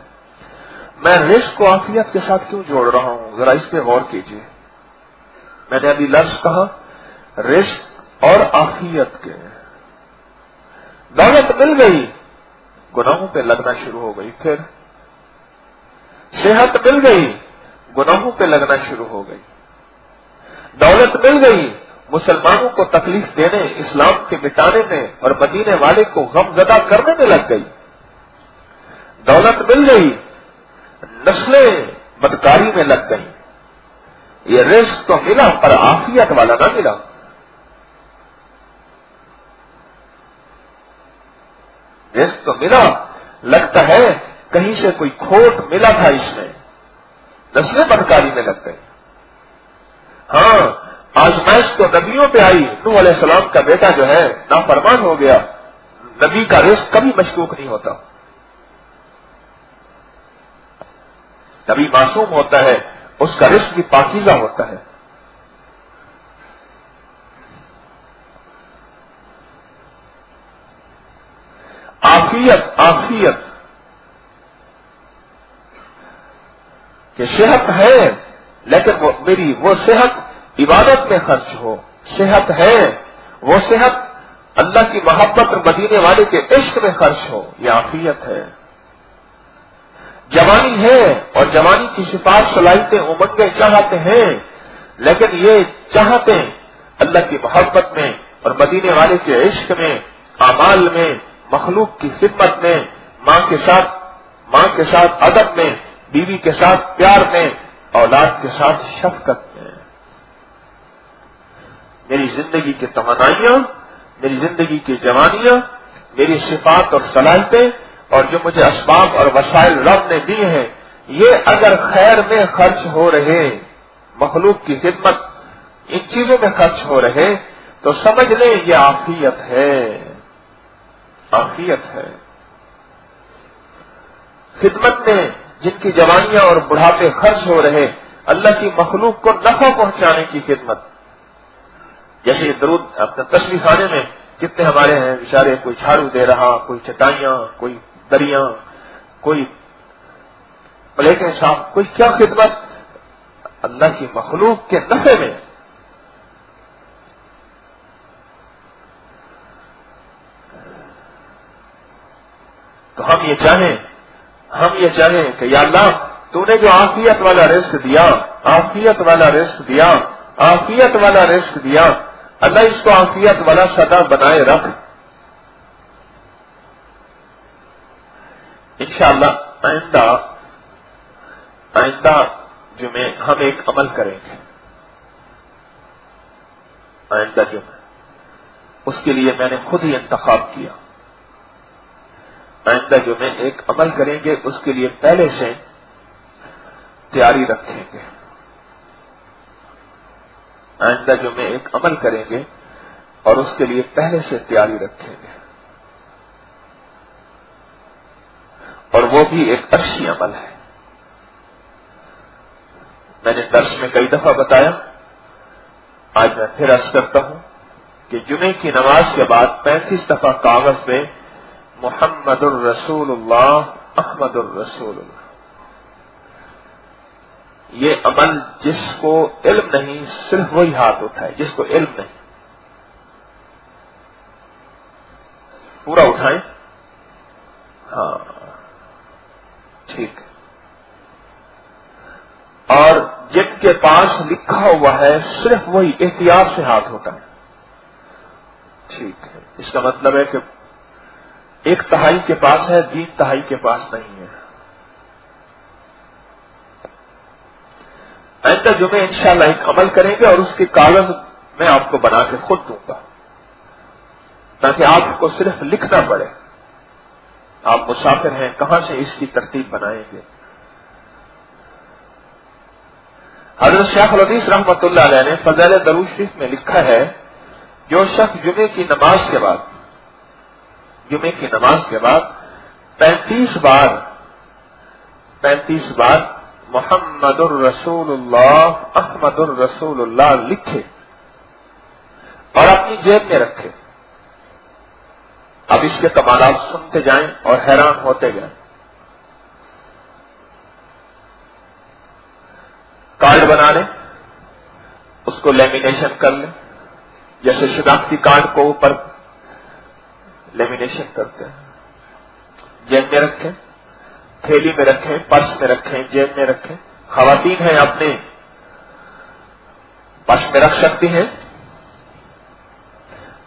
A: میں رزق و عافیت کے ساتھ کیوں جوڑ رہا ہوں؟ ذرا اس پہ غور کیجیے. میں نے ابھی لفظ کہا رزق اور عافیت کے. دولت مل گئی، گناہوں پہ لگنا شروع ہو گئی. پھر صحت مل گئی، گناہوں پہ لگنا شروع ہو گئی. دولت مل گئی، مسلمانوں کو تکلیف دینے، اسلام کے مٹانے میں اور مدینے والے کو غم زدہ کرنے میں لگ گئی. دولت مل گئی، نسلیں بدکاری میں لگ گئیں. یہ رزق تو ملا پر عافیت والا نہ ملا. رزق تو ملا، لگتا ہے کہیں سے کوئی کھوٹ ملا تھا اس میں، نسلیں بدکاری میں لگ گئی. ہاں، آزمائش تو نبیوں پہ آئی. نوح علیہ السلام کا بیٹا جو ہے نافرمان ہو گیا. نبی کا رزق کبھی مشکوک نہیں ہوتا. نبی معصوم ہوتا ہے، اس کا رزق بھی پاکیزہ ہوتا ہے. عافیت کہ صحت ہے لیکن میری وہ صحت عبادت میں خرچ ہو. صحت ہے، وہ صحت اللہ کی محبت اور مدینے والے کے عشق میں خرچ ہو. یہ عافیت ہے. جوانی ہے اور جوانی کی صفات، صلاحیتیں، امنگیں، چاہتے ہیں، لیکن یہ چاہتے اللہ کی محبت میں اور مدینے والے کے عشق میں، اعمال میں، مخلوق کی خدمت میں، ماں کے ساتھ ادب میں، بیوی کے ساتھ پیار میں، اولاد کے ساتھ شفقت میں. میری زندگی کی توانائیاں، میری زندگی کی جوانیاں، میری صفات اور صلاحیتیں اور جو مجھے اسباب اور وسائل رب نے دیے ہیں، یہ اگر خیر میں خرچ ہو رہے، مخلوق کی خدمت، ان چیزوں میں خرچ ہو رہے، تو سمجھ لیں یہ عافیت ہے. عافیت ہے. خدمت میں جن کی جوانیاں اور بڑھاپے خرچ ہو رہے، اللہ کی مخلوق کو نفع پہنچانے کی خدمت. جیسے درود اپنے تسبیح خانے میں کتنے ہمارے ہیں بیچارے، کوئی جھاڑو دے رہا، کوئی چٹائیاں، کوئی دریاں، کوئی پلیٹیں صاف، کوئی کیا خدمت اللہ کی مخلوق کے نفع میں. تو ہم یہ چاہیں ہم یہ چاہیں کہ یا اللہ تو نے جو عافیت والا رزق دیا، عافیت والا رزق دیا، عافیت والا رزق دیا، اللہ اس کو عافیت والا سدا بنائے رکھ۔ انشاءاللہ آئندہ جمعے ہم ایک عمل کریں گے، آئندہ جمعے اس کے لیے میں نے خود ہی انتخاب کیا۔ آئندہ جمعے ایک عمل کریں گے، اس کے لیے پہلے سے تیاری رکھیں گے۔ آئندہ جمعے ایک عمل کریں گے اور اس کے لیے پہلے سے تیاری رکھیں گے، اور وہ بھی ایک اچھی عمل ہے۔ میں نے درس میں کئی دفعہ بتایا، آج میں پھر عرض کرتا ہوں کہ جمعے کی نماز کے بعد 35 دفعہ کاغذ میں محمد الرسول اللہ، احمد الرسول اللہ، یہ عمل جس کو علم نہیں صرف وہی ہاتھ اٹھائے، جس کو علم نہیں پورا اٹھائیں۔ ہاں ٹھیک ہے، اور جن کے پاس لکھا ہوا ہے صرف وہی احتیاط سے ہاتھ اٹھائیں۔ ٹھیک ہے، اس کا مطلب ہے کہ 1/3 کے پاس ہے، 2/3 کے پاس نہیں ہے۔ آئندہ جمعے انشاءاللہ ایک عمل کریں گے اور اس کے کاغذ میں آپ کو بنا کے خود دوں گا، تاکہ آپ کو صرف لکھنا پڑے۔ آپ مسافر ہیں، کہاں سے اس کی ترتیب بنائیں گے؟ حضرت شیخ الحدیث رحمۃ اللہ علیہ نے فضائل درود شریف میں لکھا ہے، جو شخص جمعے کی نماز کے بعد 35 بار محمد الرسول اللہ، احمد الرسول اللہ لکھے اور اپنی جیب میں رکھے۔ اب اس کے کمالات سنتے جائیں اور حیران ہوتے جائیں۔ کارڈ بنا لیں، اس کو لیمینیشن کر لیں، جیسے شناختی کارڈ کو اوپر لیمینیشن کرتے ہیں، جیب میں رکھیں، تھیلی میں رکھیں، پرس میں رکھیں، جیب میں رکھیں۔ خواتین ہیں اپنے پرس میں رکھ سکتی ہیں۔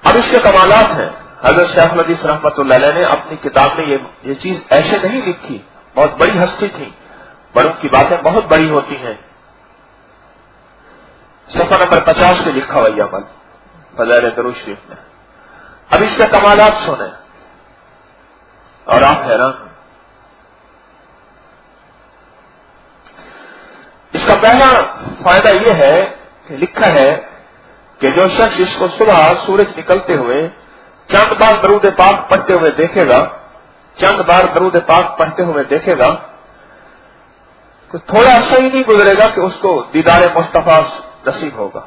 A: اب اس کے کمالات ہیں۔ حضرت شیخ الحدیث رحمۃ اللہ علیہ نے اپنی کتاب میں یہ چیز ایسے نہیں لکھی، بہت بڑی ہستی تھی، بڑوں کی باتیں بہت بڑی ہوتی ہیں۔ صفحہ نمبر 50 پہ لکھا ہوا یہ عمل فضائل درود شریف میں۔ اب اس کے کمالات سنیں اور آپ حیران ہیں۔ اس کا پہلا فائدہ یہ ہے کہ لکھا ہے کہ جو شخص اس کو صبح سورج نکلتے ہوئے چند بار درود پاک پڑھتے ہوئے دیکھے گا، چند بار درود پاک پڑھتے ہوئے دیکھے گا، تو تھوڑا سا ہی نہیں گزرے گا کہ اس کو دیدار مصطفیٰ نصیب ہوگا،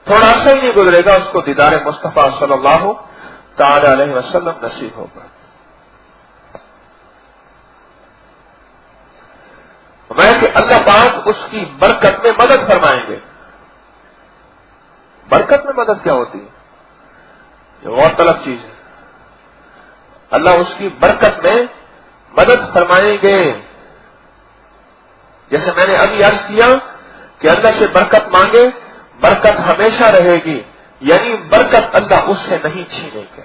A: تھوڑا سا ہی نہیں گزرے گا اس کو دیدار مصطفیٰ صلی اللہ تعالی علیہ وسلم نصیب ہوگا۔ میں کہ اللہ پاک اس کی برکت میں مدد فرمائیں گے۔ برکت میں مدد کیا ہوتی ہے؟ یہ غور طلب چیز ہے۔ اللہ اس کی برکت میں مدد فرمائیں گے۔ جیسے میں نے ابھی عرض کیا کہ اللہ سے برکت مانگے، برکت ہمیشہ رہے گی، یعنی برکت اللہ اس سے نہیں چھینے گے۔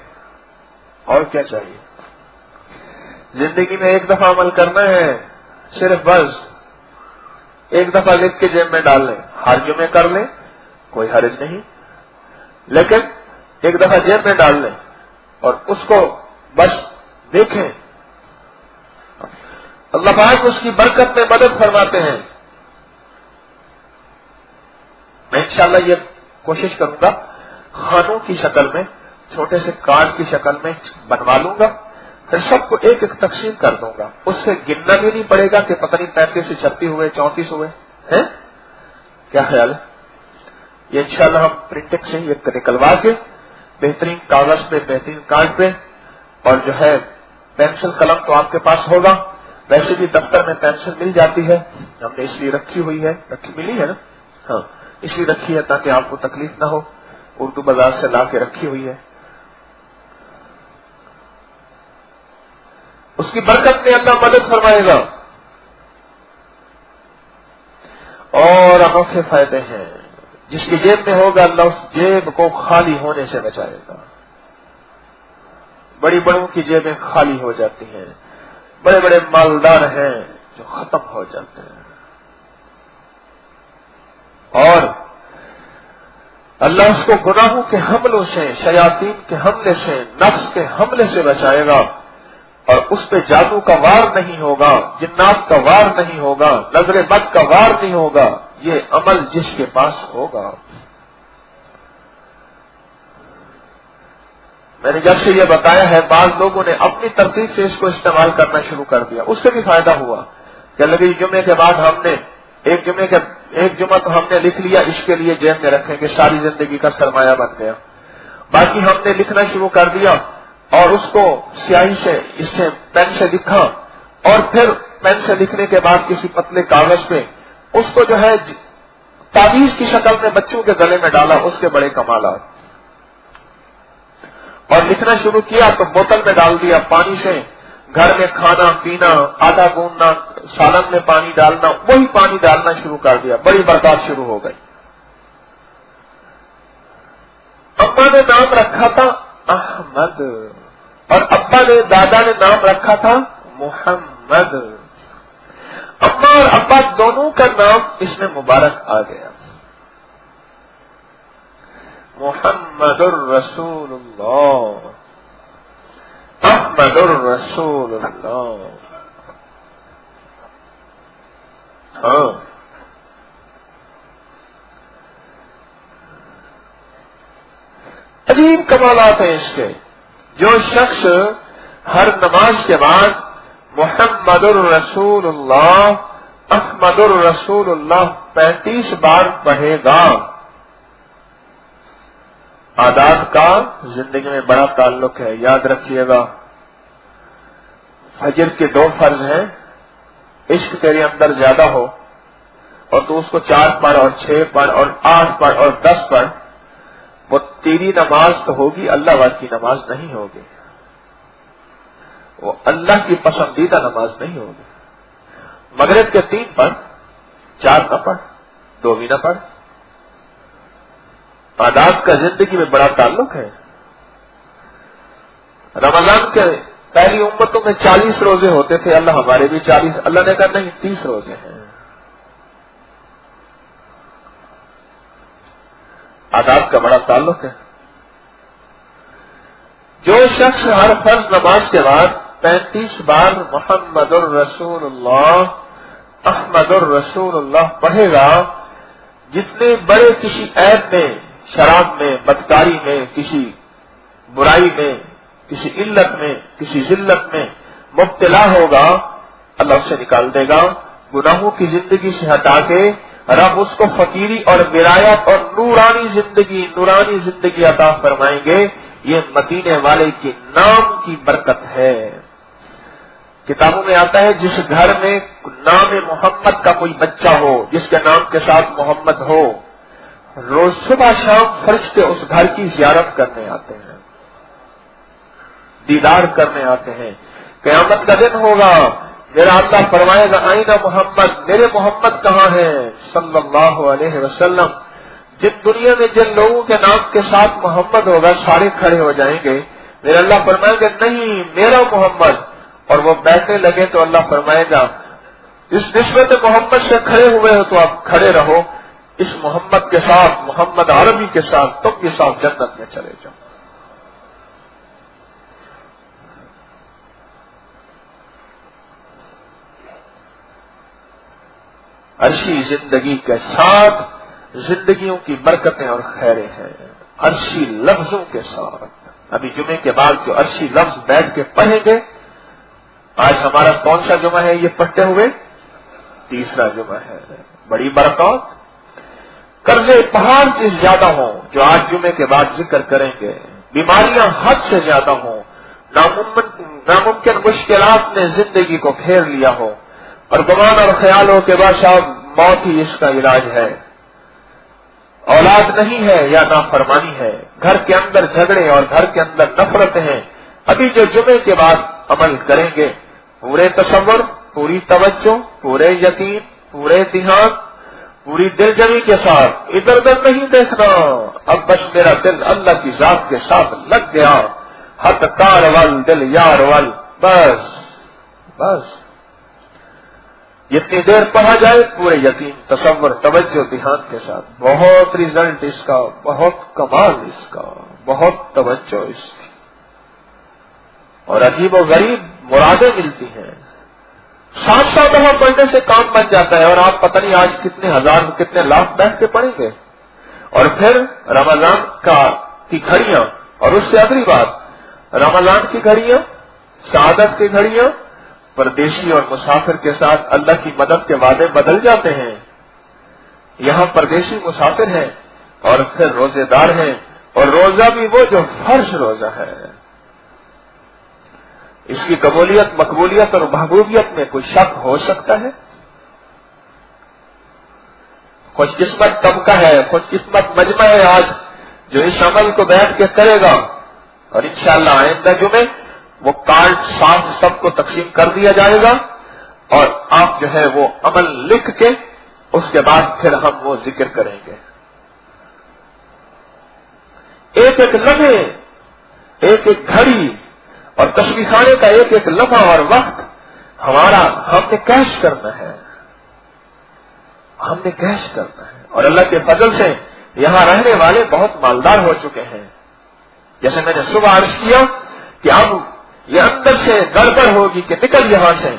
A: اور کیا چاہیے؟ زندگی میں ایک دفعہ عمل کرنا ہے، صرف بس ایک دفعہ لکھ کے جیب میں ڈال لیں، ہر جمعے کر لیں، کوئی حرج نہیں، لیکن ایک دفعہ جیب میں ڈال لیں اور اس کو بس دیکھیں، اللہ پاک اس کی برکت میں مدد فرماتے ہیں۔ میں انشاءاللہ یہ کوشش کروں گا خانوں کی شکل میں، چھوٹے سے کارڈ کی شکل میں بنوا لوں گا، پھر سب کو ایک ایک تقسیم کر دوں گا، اس سے گننا بھی نہیں پڑے گا کہ پتہ نہیں 35 سے 36 ہوئے، 34 ہوئے ہیں۔ کیا خیال ہے؟ یہ انشاءاللہ ہم پرنٹنگ سے یہ نکلوا کے بہترین کاغذ پہ، بہترین کارڈ پہ، اور جو ہے پینسل قلم تو آپ کے پاس ہوگا، ویسے بھی دفتر میں پینسل مل جاتی ہے، ہم نے اس لیے رکھی ہوئی ہے، ملی ہے نا؟ ہاں، اس لیے رکھی ہے تاکہ آپ کو تکلیف نہ ہو، اردو بازار سے لا کے رکھی ہوئی ہے۔ اس کی برکت میں اللہ مدد فرمائے گا اور انوکھے فائدے ہیں. جس کی جیب میں ہوگا اللہ اس جیب کو خالی ہونے سے بچائے گا. بڑی بڑوں کی جیبیں خالی ہو جاتی ہیں، بڑے بڑے مالدار ہیں جو ختم ہو جاتے ہیں. اور اللہ اس کو گناہوں کے حملوں سے، شیاطین کے حملے سے، نفس کے حملے سے بچائے گا، اور اس پہ جادو کا وار نہیں ہوگا، جنات کا وار نہیں ہوگا، نظر بد کا وار نہیں ہوگا. یہ عمل جس کے پاس ہوگا. میں نے جب سے یہ بتایا ہے بعض لوگوں نے اپنی ترتیب سے اس کو استعمال کرنا شروع کر دیا، اس سے بھی فائدہ ہوا کہ لگی جمعے کے بعد ہم نے ایک جمعہ تو ہم نے لکھ لیا، اس کے لیے جیب میں رکھیں کہ ساری زندگی کا سرمایہ بن گیا. باقی ہم نے لکھنا شروع کر دیا اور اس کو سیاہی سے، اس سے پین سے لکھا، اور پھر پین سے لکھنے کے بعد کسی پتلے کاغذ پہ اس کو جو ہے تعویذ کی شکل میں بچوں کے گلے میں ڈالا. اس کے بڑے کمالات. اور لکھنا شروع کیا تو بوتل میں ڈال دیا پانی سے، گھر میں کھانا پینا، آٹا گوندنا، سالن میں پانی ڈالنا، وہی پانی ڈالنا شروع کر دیا. بڑی برکات شروع ہو گئی. اماں نے نام رکھا تھا احمد، اور ابا نے، دادا نے نام رکھا تھا محمد. اماں اور ابا دونوں کا نام اس میں مبارک آ گیا. محمد الرسول اللہ، احمد الرسول اللہ. ہاں، عجیب کمالات ہیں اس کے. جو شخص ہر نماز کے بعد محمد الرسول اللہ، احمد الرسول اللہ 35 بار پڑھے گا، عادات کا زندگی میں بڑا تعلق ہے. یاد رکھیے گا، فجر کے 2 فرض ہیں. عشق تیرے اندر زیادہ ہو اور تو اس کو 4 پڑھ اور 6 پڑھ اور 8 پڑھ اور 10 پڑھ، وہ تیری نماز تو ہوگی، اللہ وار کی نماز نہیں ہوگی. وہ اللہ کی پسندیدہ نماز نہیں ہوگی. مغرب کے 3 پڑھ، 4 نہ پڑھ، 2 بھی نہ پڑھ. عادات کا زندگی میں بڑا تعلق ہے. رمضان کے پہلی امتوں میں 40 روزے ہوتے تھے، اللہ ہمارے بھی 40، اللہ نے کہا نہیں 30 روزے ہیں. عادات کا بڑا تعلق ہے. جو شخص ہر فرض نماز کے بعد 35 بار محمد الرسول اللہ، احمد الرسول اللہ پڑھے گا، جتنے بڑے کسی عیب میں، شراب میں، بدکاری میں، کسی برائی میں، کسی علت میں، کسی ذلت میں مبتلا ہوگا، اللہ اسے نکال دے گا. گناہوں کی زندگی سے ہٹا کے رب اس کو فقیری اور ولایت اور نورانی زندگی عطا فرمائیں گے. یہ مدینے والے کے نام کی برکت ہے. کتابوں میں آتا ہے جس گھر میں نام محمد کا کوئی بچہ ہو، جس کے نام کے ساتھ محمد ہو، روز صبح شام فرشتے اس گھر کی زیارت کرنے آتے ہیں، دیدار کرنے آتے ہیں. قیامت کا دن ہوگا، میرا اللہ فرمائے گا آئینہ محمد، میرے محمد کہاں ہیں صلی اللہ علیہ وسلم. جن دنیا میں جن لوگوں کے نام کے ساتھ محمد ہوگا سارے کھڑے ہو جائیں گے. میرا اللہ فرمائے گا نہیں میرا محمد، اور وہ بیٹھنے لگے تو اللہ فرمائے گا اس نسبت محمد سے کھڑے ہوئے ہو تو آپ کھڑے رہو، اس محمد کے ساتھ، محمد عربی کے ساتھ تم کے ساتھ جنت میں چلے جاؤ. عرشی زندگی کے ساتھ زندگیوں کی برکتیں اور خیریں ہیں، عرشی لفظوں کے ساتھ. ابھی جمعے کے بعد جو عرشی لفظ بیٹھ کے پڑھیں گے، آج ہمارا کون سا جمعہ ہے یہ پڑھتے ہوئے؟ 3را جمعہ ہے. بڑی برکات. قرضے پہاڑ سے زیادہ ہوں جو آج جمعے کے بعد ذکر کریں گے، بیماریاں حد سے زیادہ ہوں، ناممکن مشکلات نے زندگی کو گھیر لیا ہو، اور گمان اور خیال ہو کہ بس اب موت ہی اس کا علاج ہے، اولاد نہیں ہے یا نافرمانی ہے، گھر کے اندر جھگڑے اور گھر کے اندر نفرتیں ہیں. ابھی جو جمعے کے بعد عمل کریں گے پورے تصور، پوری توجہ، پورے یقین، پورے دھیان، پوری دل جمی کے ساتھ، ادھر ادھر نہیں دیکھنا. اب بس میرا دل اللہ کی ذات کے ساتھ لگ گیا، حت کار ول دل یار ول، بس جتنی دیر پڑھا جائے پورے یقین، تصور، توجہ، دھیان کے ساتھ، بہت ریزلٹ اس کا، بہت کمال اس کا، بہت توجہ اس کی، اور عجیب و غریب مرادیں ملتی ہیں. 700 دفعہ پڑھنے سے کام بن جاتا ہے، اور آپ پتہ نہیں آج کتنے ہزار کتنے لاکھ بیٹھ کے پڑھیں گے. اور پھر رمضان کی گھڑیاں، اور اس سے اگلی بات، رمضان کی گھڑیاں، سعادت کی گھڑیاں، پردیسی اور مسافر کے ساتھ اللہ کی مدد کے وعدے بدل جاتے ہیں. یہاں پردیسی مسافر ہیں اور پھر روزے دار ہیں، اور روزہ بھی وہ جو فرض روزہ ہے. اس کی قبولیت، مقبولیت اور محبوبیت میں کوئی شک ہو سکتا ہے؟ خوش قسمت طبقہ ہے، خوش قسمت مجمع ہے آج جو اس عمل کو بیٹھ کے کرے گا. اور انشاءاللہ آئندہ جمعے وہ کارڈ صاف سب کو تقسیم کر دیا جائے گا، اور آپ جو ہے وہ عمل لکھ کے اس کے بعد پھر ہم وہ ذکر کریں گے. ایک ایک لمحے، ایک ایک گھڑی اور تسبیح خانے کا ایک ایک لمحہ اور وقت ہم نے کیش کرنا ہے، ہم نے کیش کرنا ہے. اور اللہ کے فضل سے یہاں رہنے والے بہت مالدار ہو چکے ہیں. جیسے میں نے صبح عرض کیا کہ اب یہ اندر سے گڑبڑ ہوگی کہ نکل یہاں سے،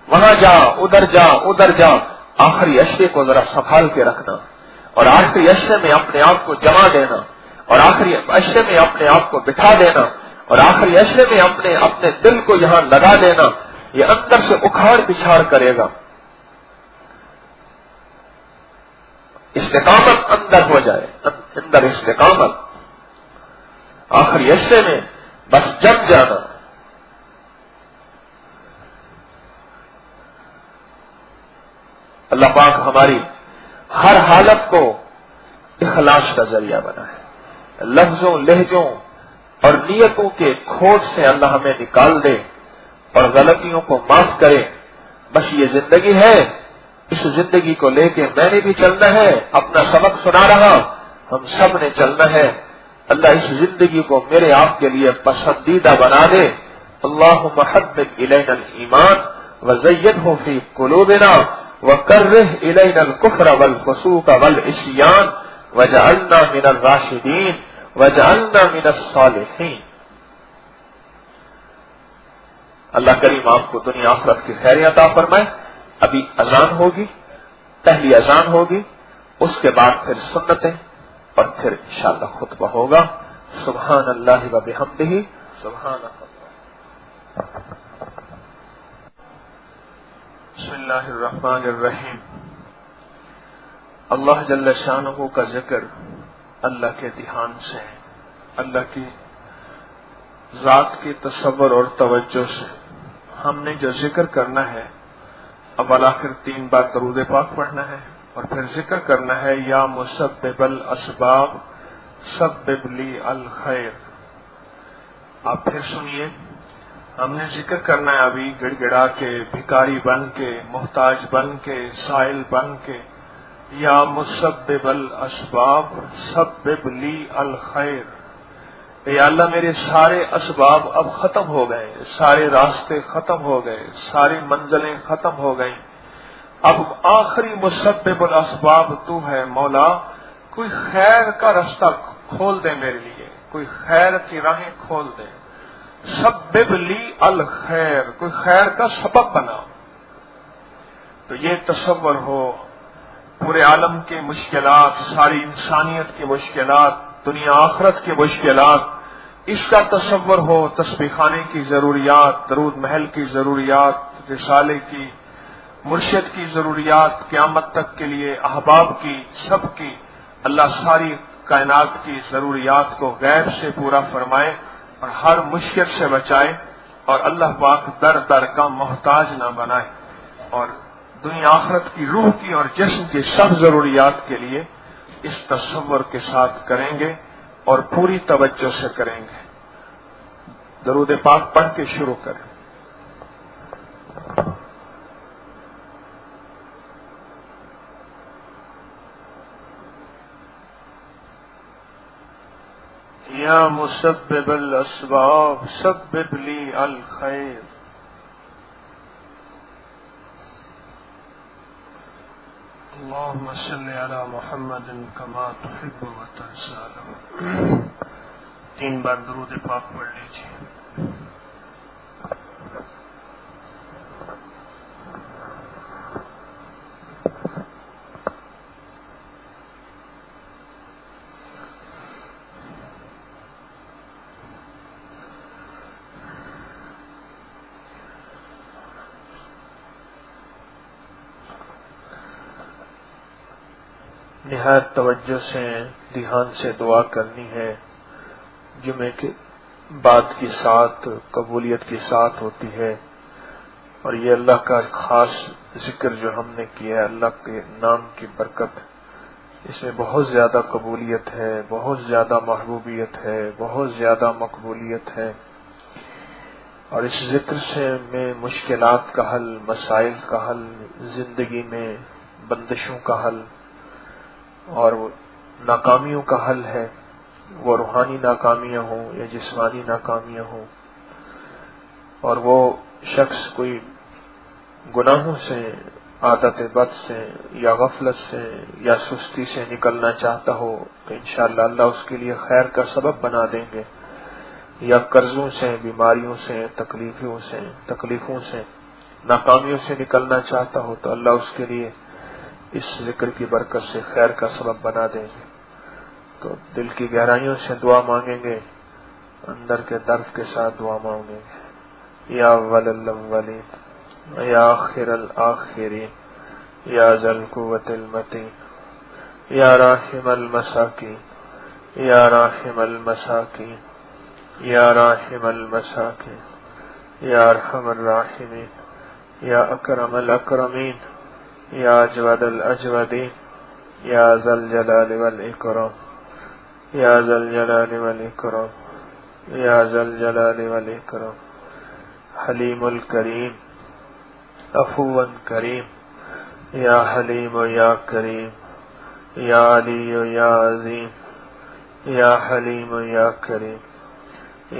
A: وہاں جا، ادھر جا، ادھر جا. آخری اشرے کو ذرا سنبھال کے رکھنا، اور آخری اشرے میں اپنے آپ کو جما دینا، اور آخری اشرے میں اپنے آپ کو بٹھا دینا، اور آخری اشرے میں اپنے دل کو یہاں لگا دینا. یہ اندر سے اکھاڑ پچھاڑ کرے گا. استقامت اندر ہو جائے، اندر استقامت، آخری اشرے میں بس جم جانا. اللہ پاک ہماری ہر حالت کو اخلاص کا ذریعہ بنا ہے. لفظوں، لہجوں اور نیتوں کے کھوٹ سے اللہ ہمیں نکال دے اور غلطیوں کو معاف کرے. بس یہ زندگی ہے، اس زندگی کو لے کے میں نے بھی چلنا ہے. اپنا سبق سنا رہا، ہم سب نے چلنا ہے. اللہ اس زندگی کو میرے آپ کے لیے پسندیدہ بنا دے. اللہم حبب الینا الایمان وزینہ فی قلوبنا وکرہ الینا الکفر والفسوق والعصیان وجعلنا من الراشدین وجعلنا من الصالحین. اللہ کریم آپ کو دنیا آخرت کی خیر عطا فرمائے. ابھی اذان ہوگی، پہلی اذان ہوگی، اس کے بعد پھر سنتیں، اور پھر انشاءاللہ خطبہ ہوگا. سبحان اللہ و بحمدہ، سبحان اللہ. بسم اللہ الرحمن الرحیم. اللہ جل شانہ کا ذکر اللہ کے دھیان سے، اللہ کی ذات کی تصور اور توجہ سے. ہم نے جو ذکر کرنا ہے، اول آخر 3 بار درود پاک پڑھنا ہے، اور پھر ذکر کرنا ہے یا مسبب الاسباب سبب لی الخیر. آپ پھر سنیے. ہم نے ذکر کرنا ہے ابھی گڑ گڑا کے، بھکاری بن کے، محتاج بن کے، سائل بن کے، یا مسبب الاسباب سبب لی الخیر. اے اللہ میرے سارے اسباب اب ختم ہو گئے، سارے راستے ختم ہو گئے، ساری منزلیں ختم ہو گئیں. اب آخری مسبب الاسباب تو ہے مولا. کوئی خیر کا رستہ کھول دے میرے لیے، کوئی خیر کی راہیں کھول دے. سبب لی الخیر، کوئی خیر کا سبب بنا. تو یہ تصور ہو پورے عالم کے مشکلات، ساری انسانیت کی مشکلات، دنیا آخرت کی مشکلات، اس کا تصور ہو. تسبیح خانے کی ضروریات، درود محل کی ضروریات، رسالے کی، مرشد کی ضروریات، قیامت تک کے لیے احباب کی، سب کی. اللہ ساری کائنات کی ضروریات کو غیب سے پورا فرمائے اور ہر مشکل سے بچائے، اور اللہ پاک در در کا محتاج نہ بنائے. اور دنیا آخرت کی روح کی اور جسم کی سب ضروریات کے لیے اس تصور کے ساتھ کریں گے اور پوری توجہ سے کریں گے. درود پاک پڑھ کے شروع کریں. یا مسبب الاسباب سبب لی الخیر اللهم صل علی محمد کما تحب وترضى 3 بار درود پاک پڑھ لیجیے. نہایت توجہ سے دھیان سے دعا کرنی ہے. جمعے کے بعد کی ساتھ قبولیت کی ساتھ ہوتی ہے اور یہ اللہ کا خاص ذکر جو ہم نے کیا ہے اللہ کے نام کی برکت، اس میں بہت زیادہ قبولیت ہے، بہت زیادہ محبوبیت ہے، بہت زیادہ مقبولیت ہے. اور اس ذکر سے میں مشکلات کا حل، مسائل کا حل، زندگی میں بندشوں کا حل اور ناکامیوں کا حل ہے، وہ روحانی ناکامیاں ہوں یا جسمانی ناکامیاں ہوں. اور وہ شخص کوئی گناہوں سے، عادت بد سے یا غفلت سے یا سستی سے نکلنا چاہتا ہو تو انشاءاللہ اللہ اس کے لیے خیر کا سبب بنا دیں گے. یا قرضوں سے، بیماریوں سے، تکلیفوں سے، ناکامیوں سے نکلنا چاہتا ہو تو اللہ اس کے لیے اس ذکر کی برکت سے خیر کا سبب بنا دیں گے. تو دل کی گہرائیوں سے دعا مانگیں گے، اندر کے درد کے ساتھ دعا مانگیں گے. یا اول الاولین یا آخر الآخرین یا ذا القوة المتین یا راحم المساکین یا راحم المساکین یا راحم المساکین یا ارحم الراحمین یا اکرم الاکرمین یا اجود الاجودین یا ذا الجلال والاکرام یا ذا الجلال والاکرام یا ذا الجلال والاکرام حلیم الکریم عفو کریم یا حلیم یا کریم یا علی یا عظیم یا حلیم یا کریم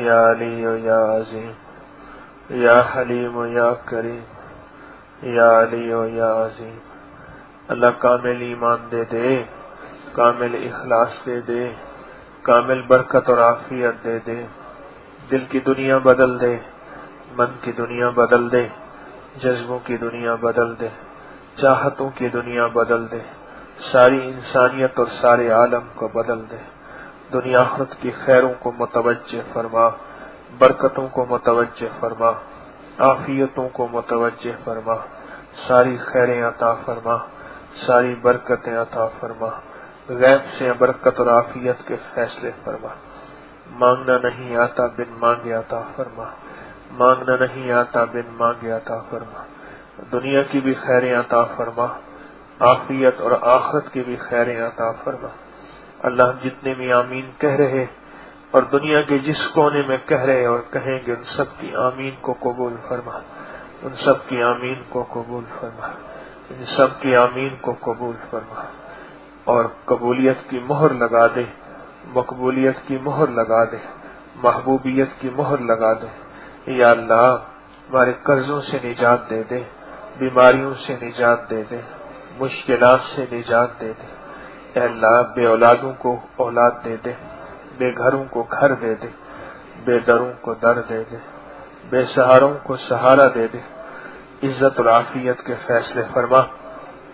A: یا علی یا عظیم یا حلیم یا کریم یا علی یا عظیم. اللہ کامل ایمان دے دے، کامل اخلاص دے دے، کامل برکت اور عافیت دے دے. دل کی دنیا بدل دے، من کی دنیا بدل دے، جذبوں کی دنیا بدل دے، چاہتوں کی دنیا بدل دے، ساری انسانیت اور سارے عالم کو بدل دے. دنیا آخرت کی خیروں کو متوجہ فرما، برکتوں کو متوجہ فرما، عافیتوں کو متوجہ فرما، ساری خیریں عطا فرما، ساری برکتیں عطا فرما، غیب سے برکت اور عافیت کے فیصلے فرما. مانگنا نہیں آتا بن مانگے عطا فرما، مانگنا نہیں آتا بن مانگے عطا فرما. دنیا کی بھی خیریں عطا فرما، عافیت اور آخرت کی بھی خیریں عطا فرما. اللہ جتنے بھی آمین کہہ رہے اور دنیا کے جس کونے میں کہہ رہے اور کہیں گے ان سب کی آمین کو قبول فرما، ان سب کی آمین کو قبول فرما، ان سب کی آمین کو قبول فرما. اور قبولیت کی مہر لگا دے، مقبولیت کی مہر لگا دے، محبوبیت کی مہر لگا دے. یا اللہ ہمارے قرضوں سے نجات دے دے، بیماریوں سے نجات دے دے، مشکلات سے نجات دے دے. اے اللہ بے اولادوں کو اولاد دے دے، بے گھروں کو گھر دے دے، بے دروں کو در دے دے، بے سہاروں کو سہارا دے دے. عزت اور عافیت کے فیصلے فرما،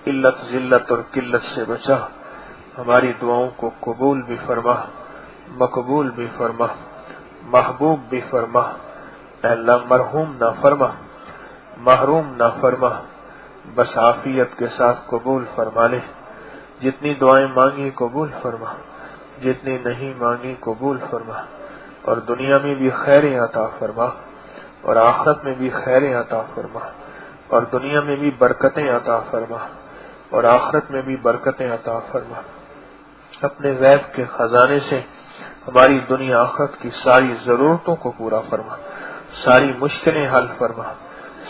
A: علت ذلت اور قلت سے بچا. ہماری دعاؤں کو قبول بھی فرما، مقبول بھی فرما، محبوب بھی فرما. اے اللہ مرحوم نہ فرما، محروم نہ فرما، بس عافیت کے ساتھ قبول فرما لے. جتنی دعائیں مانگی قبول فرما، جتنی نہیں مانگی قبول فرما. اور دنیا میں بھی خیریں عطا فرما اور آخرت میں بھی خیریں عطا فرما، اور دنیا میں بھی برکتیں عطا فرما اور آخرت میں بھی برکتیں عطا فرما. اپنے غیب کے خزانے سے ہماری دنیا آخرت کی ساری ضرورتوں کو پورا فرما، ساری مشکلیں حل فرما،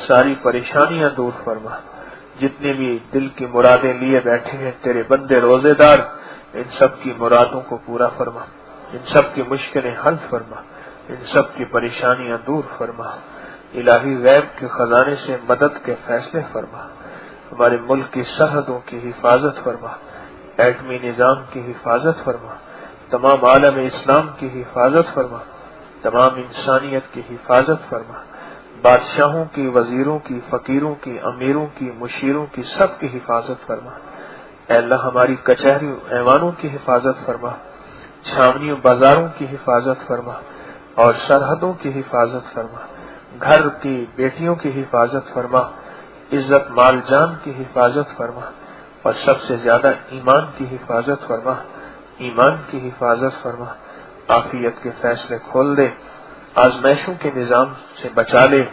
A: ساری پریشانیاں دور فرما. جتنے بھی دل کی مرادیں لیے بیٹھے ہیں تیرے بندے روزے دار، ان سب کی مرادوں کو پورا فرما. ان سب کی مشکلیں حل فرما، ان سب کی پریشانیاں دور فرما، الہی غیب کے خزانے سے مدد کے فیصلے فرما، ہمارے ملک کی سرحدوں کی حفاظت فرما، ایٹمی نظام کی حفاظت فرما، تمام عالم اسلام کی حفاظت فرما، تمام انسانیت کی حفاظت فرما، بادشاہوں کی، وزیروں کی، فقیروں کی، امیروں کی، مشیروں کی، سب کی حفاظت فرما۔ اے اللہ ہماری کچہریوں ایوانوں کی حفاظت فرما، چھاونیوں بازاروں کی حفاظت فرما اور سرحدوں کی حفاظت فرما، گھر کی بیٹیوں کی حفاظت فرما، عزت مال جان کی حفاظت فرما اور سب سے زیادہ ایمان کی حفاظت فرما، ایمان کی حفاظت فرما، عافیت کے فیصلے کھول دے، آزمائشوں کے نظام سے بچا لے،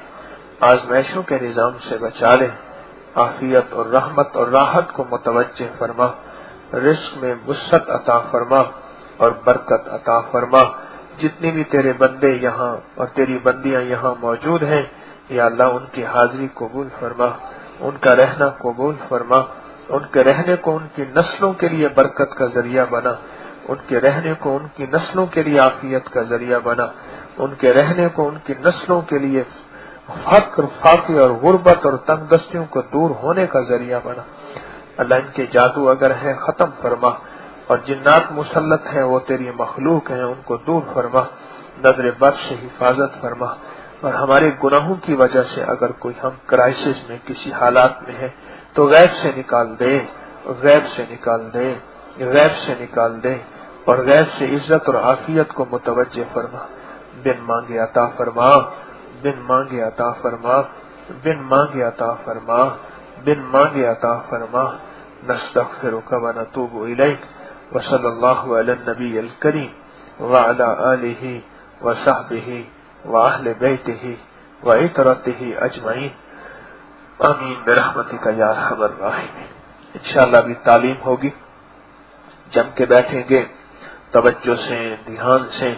A: آزمائشوں کے نظام سے بچا لے، عافیت اور رحمت اور راحت کو متوجہ فرما، رزق میں وسعت عطا فرما اور برکت عطا فرما۔ جتنے بھی تیرے بندے یہاں اور تیری بندیاں یہاں موجود ہیں یا اللہ ان کی حاضری قبول فرما، ان کا رہنا قبول فرما، ان کے رہنے کو ان کی نسلوں کے لیے برکت کا ذریعہ بنا، ان کے رہنے کو ان کی نسلوں کے لیے عافیت کا ذریعہ بنا، ان کے رہنے کو ان کی نسلوں کے لیے فقر، فاقے اور غربت اور تنگ دستیوں کو دور ہونے کا ذریعہ بنا۔ اللہ ان کے جادو اگر ہے ختم فرما، اور جنات مسلط ہیں وہ تیری مخلوق ہیں ان کو دور فرما، نظر بد سے حفاظت فرما، اور ہمارے گناہوں کی وجہ سے اگر کوئی ہم کرائسس میں کسی حالات میں ہے تو غیب سے نکال دے، غیب سے نکال دے، غیب سے نکال دے اور غیب سے عزت اور عافیت کو متوجہ فرما، بن مانگے عطا فرما، بن مانگے عطا فرما، بن مانگے عطا فرما، بن مانگے عطا فرما۔ نستغفرک ونتوب الیک وصلی اللہ علی النبی الکریم وعلی آلہ وصحبہ واہل بیتہ وعترتہ اجمعین، آمین برحمتک یا ارحم الراحمین۔ انشاءاللہ ابھی تعلیم ہوگی، جم کے بیٹھیں گے توجہ سے، دھیان سے،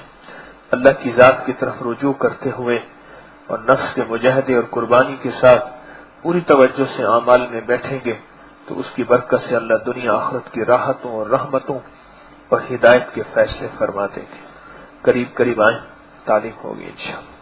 A: اللہ کی ذات کی طرف رجوع کرتے ہوئے اور نفس کے مجاہدے اور قربانی کے ساتھ پوری توجہ سے اعمال میں بیٹھیں گے تو اس کی برکت سے اللہ دنیا آخرت کی راحتوں اور رحمتوں اور ہدایت کے فیصلے فرما دیں گے۔ قریب قریب آئیں، تعلیم ہوگی انشاءاللہ۔